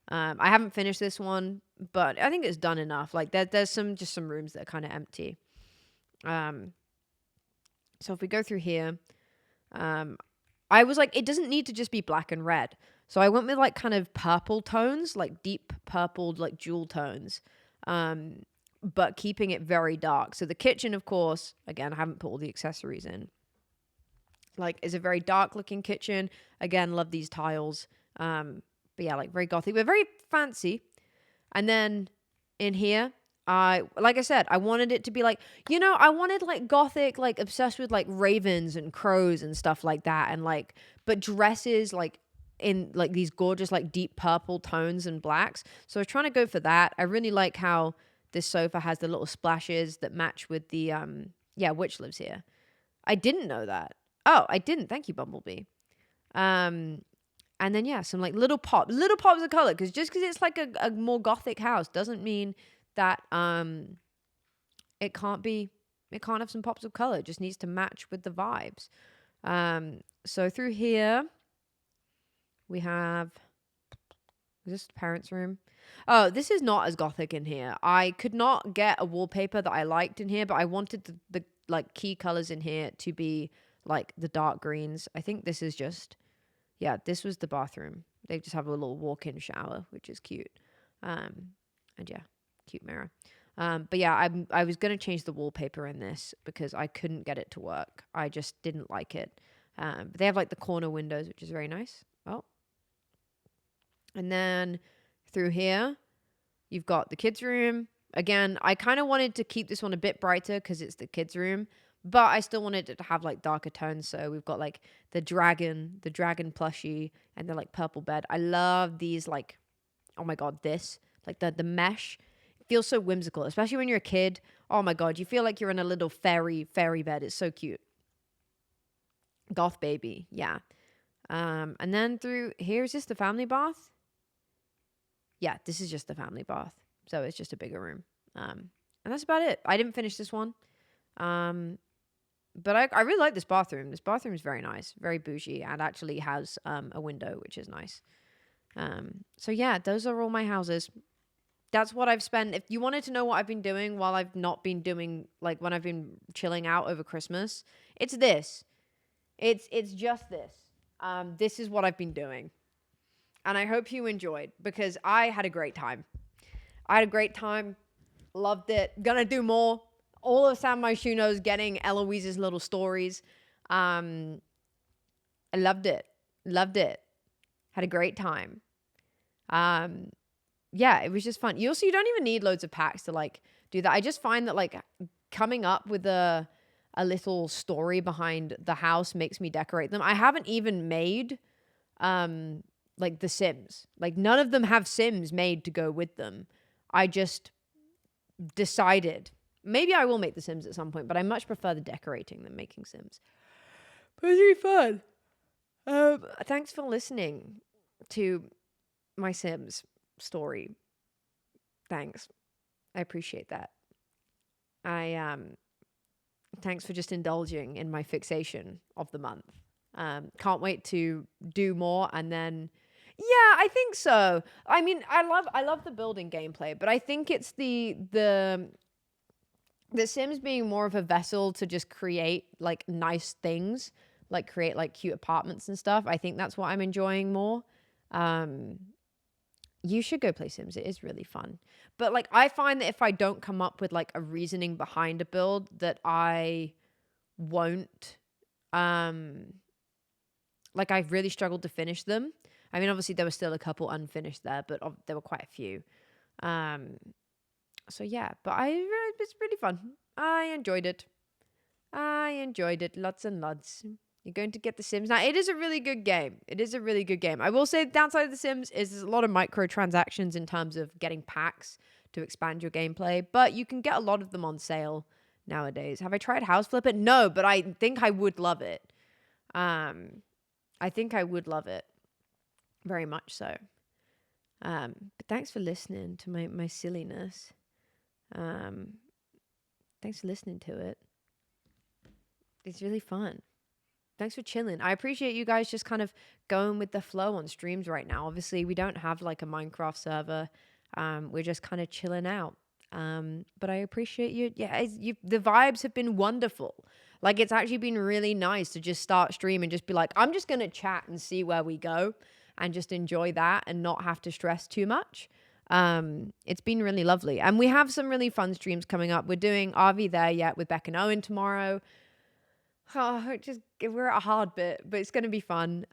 I haven't finished this one, but I think it's done enough. Like there's some rooms that are kind of empty. So if we go through here, I was like, it doesn't need to just be black and red. So I went with like kind of purple tones, like deep purpled, like jewel tones, but keeping it very dark. So the kitchen, of course, again, I haven't put all the accessories in. Like, is a very dark looking kitchen. Again, love these tiles. But yeah, like very gothic, but very fancy. And then in here, like I said, I wanted it to be like, I wanted like gothic, like obsessed with like ravens and crows and stuff like that. And like, but dresses like in like these gorgeous, like deep purple tones and blacks. So I was trying to go for that. I really like how this sofa has the little splashes that match with the, Witch lives here. I didn't know that. Oh, I didn't. Thank you, Bumblebee. And then, yeah, some like little pops of color. Because just because it's like a more gothic house doesn't mean that it can't have some pops of color. It just needs to match with the vibes. So through here, we have Is this the parents' room? Oh, this is not as gothic in here. I could not get a wallpaper that I liked in here, but I wanted the like key colors in here to be like the dark greens. I think this is just, yeah, this was the bathroom. They just have a little walk-in shower, which is cute. And yeah, cute mirror. But yeah, I was gonna change the wallpaper in this because I couldn't get it to work. I just didn't like it. But they have like the corner windows, which is very nice. Oh, and then through here, you've got the kids' room. Again, I kind of wanted to keep this one a bit brighter because it's the kids' room, but I still wanted it to have like darker tones. So we've got like the dragon plushie, and the like purple bed. I love these like, oh my god, this like the mesh. It feels so whimsical, especially when you're a kid. Oh my god, you feel like you're in a little fairy bed. It's so cute. Goth baby, yeah. And then through here is just the family bath. Yeah, this is just the family bath. So it's just a bigger room. And that's about it. I didn't finish this one. But I really like this bathroom. This bathroom is very nice, very bougie, and actually has a window, which is nice. So yeah, those are all my houses. That's what I've spent. If you wanted to know what I've been doing while I've not been doing, like when I've been chilling out over Christmas, it's this. It's just this. This is what I've been doing. And I hope you enjoyed because I had a great time. Loved it. Gonna do more. All of San Myshuno's getting Eloise's little stories. I loved it. Had a great time. Yeah, it was just fun. You don't even need loads of packs to like do that. I just find that like coming up with a little story behind the house makes me decorate them. I haven't even made like the Sims. Like none of them have Sims made to go with them. I just decided maybe I will make the Sims at some point, but I much prefer the decorating than making Sims. But it's really fun. Thanks for listening to my Sims story. Thanks. I appreciate that. Thanks for just indulging in my fixation of the month. Can't wait to do more, and then yeah, I think so. I mean, I love the building gameplay, but I think it's the Sims being more of a vessel to just create like nice things, like create like cute apartments and stuff. I think that's what I'm enjoying more. You should go play Sims. It is really fun. But like I find that if I don't come up with like a reasoning behind a build, that I won't like I've really struggled to finish them. I mean, obviously there were still a couple unfinished there, but there were quite a few. So yeah, but it's really fun. I enjoyed it. Lots and lots. You're going to get The Sims. Now, it is a really good game. I will say the downside of The Sims is there's a lot of microtransactions in terms of getting packs to expand your gameplay, but you can get a lot of them on sale nowadays. Have I tried House Flipper? No, but I think I would love it. Very much so. But thanks for listening to my silliness. Thanks for listening to it. It's really fun. Thanks for chilling. I appreciate you guys just kind of going with the flow on streams right now. Obviously, we don't have like a Minecraft server. We're just kind of chilling out. But I appreciate you. Yeah, the vibes have been wonderful. Like, it's actually been really nice to just start stream and just be like, I'm just going to chat and see where we go and just enjoy that and not have to stress too much. It's been really lovely. And we have some really fun streams coming up. We're doing Are We There Yet with Beck and Owen tomorrow. We're at a hard bit, but it's going to be fun.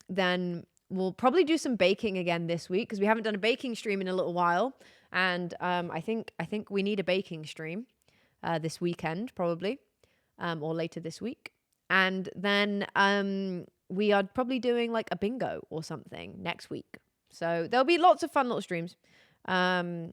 Then we'll probably do some baking again this week because we haven't done a baking stream in a little while. And I think we need a baking stream this weekend probably, or later this week. And then we are probably doing like a bingo or something next week. So there'll be lots of fun little streams. Yeah.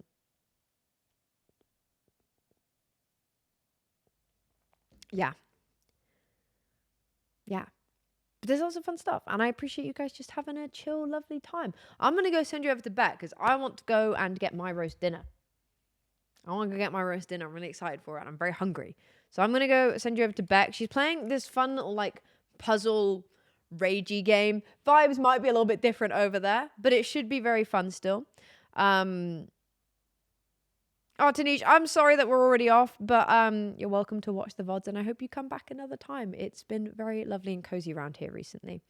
But there's lots of fun stuff. And I appreciate you guys just having a chill, lovely time. I'm going to go send you over to Beck because I want to go and get my roast dinner. I'm really excited for it. I'm very hungry. So I'm going to go send you over to Beck. She's playing this fun little like puzzle ragey game. Vibes might be a little bit different over there, but it should be very fun still. Oh, Tanish, I'm sorry that we're already off, but you're welcome to watch the VODs, and I hope you come back another time. It's been very lovely and cozy around here recently.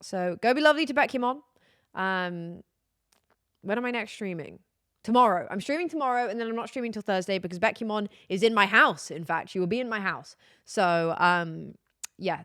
So go be lovely to Beckyamon. When am I next streaming? Tomorrow. I'm streaming tomorrow, and then I'm not streaming till Thursday because Beckyamon is in my house. In fact, she will be in my house. So, yeah,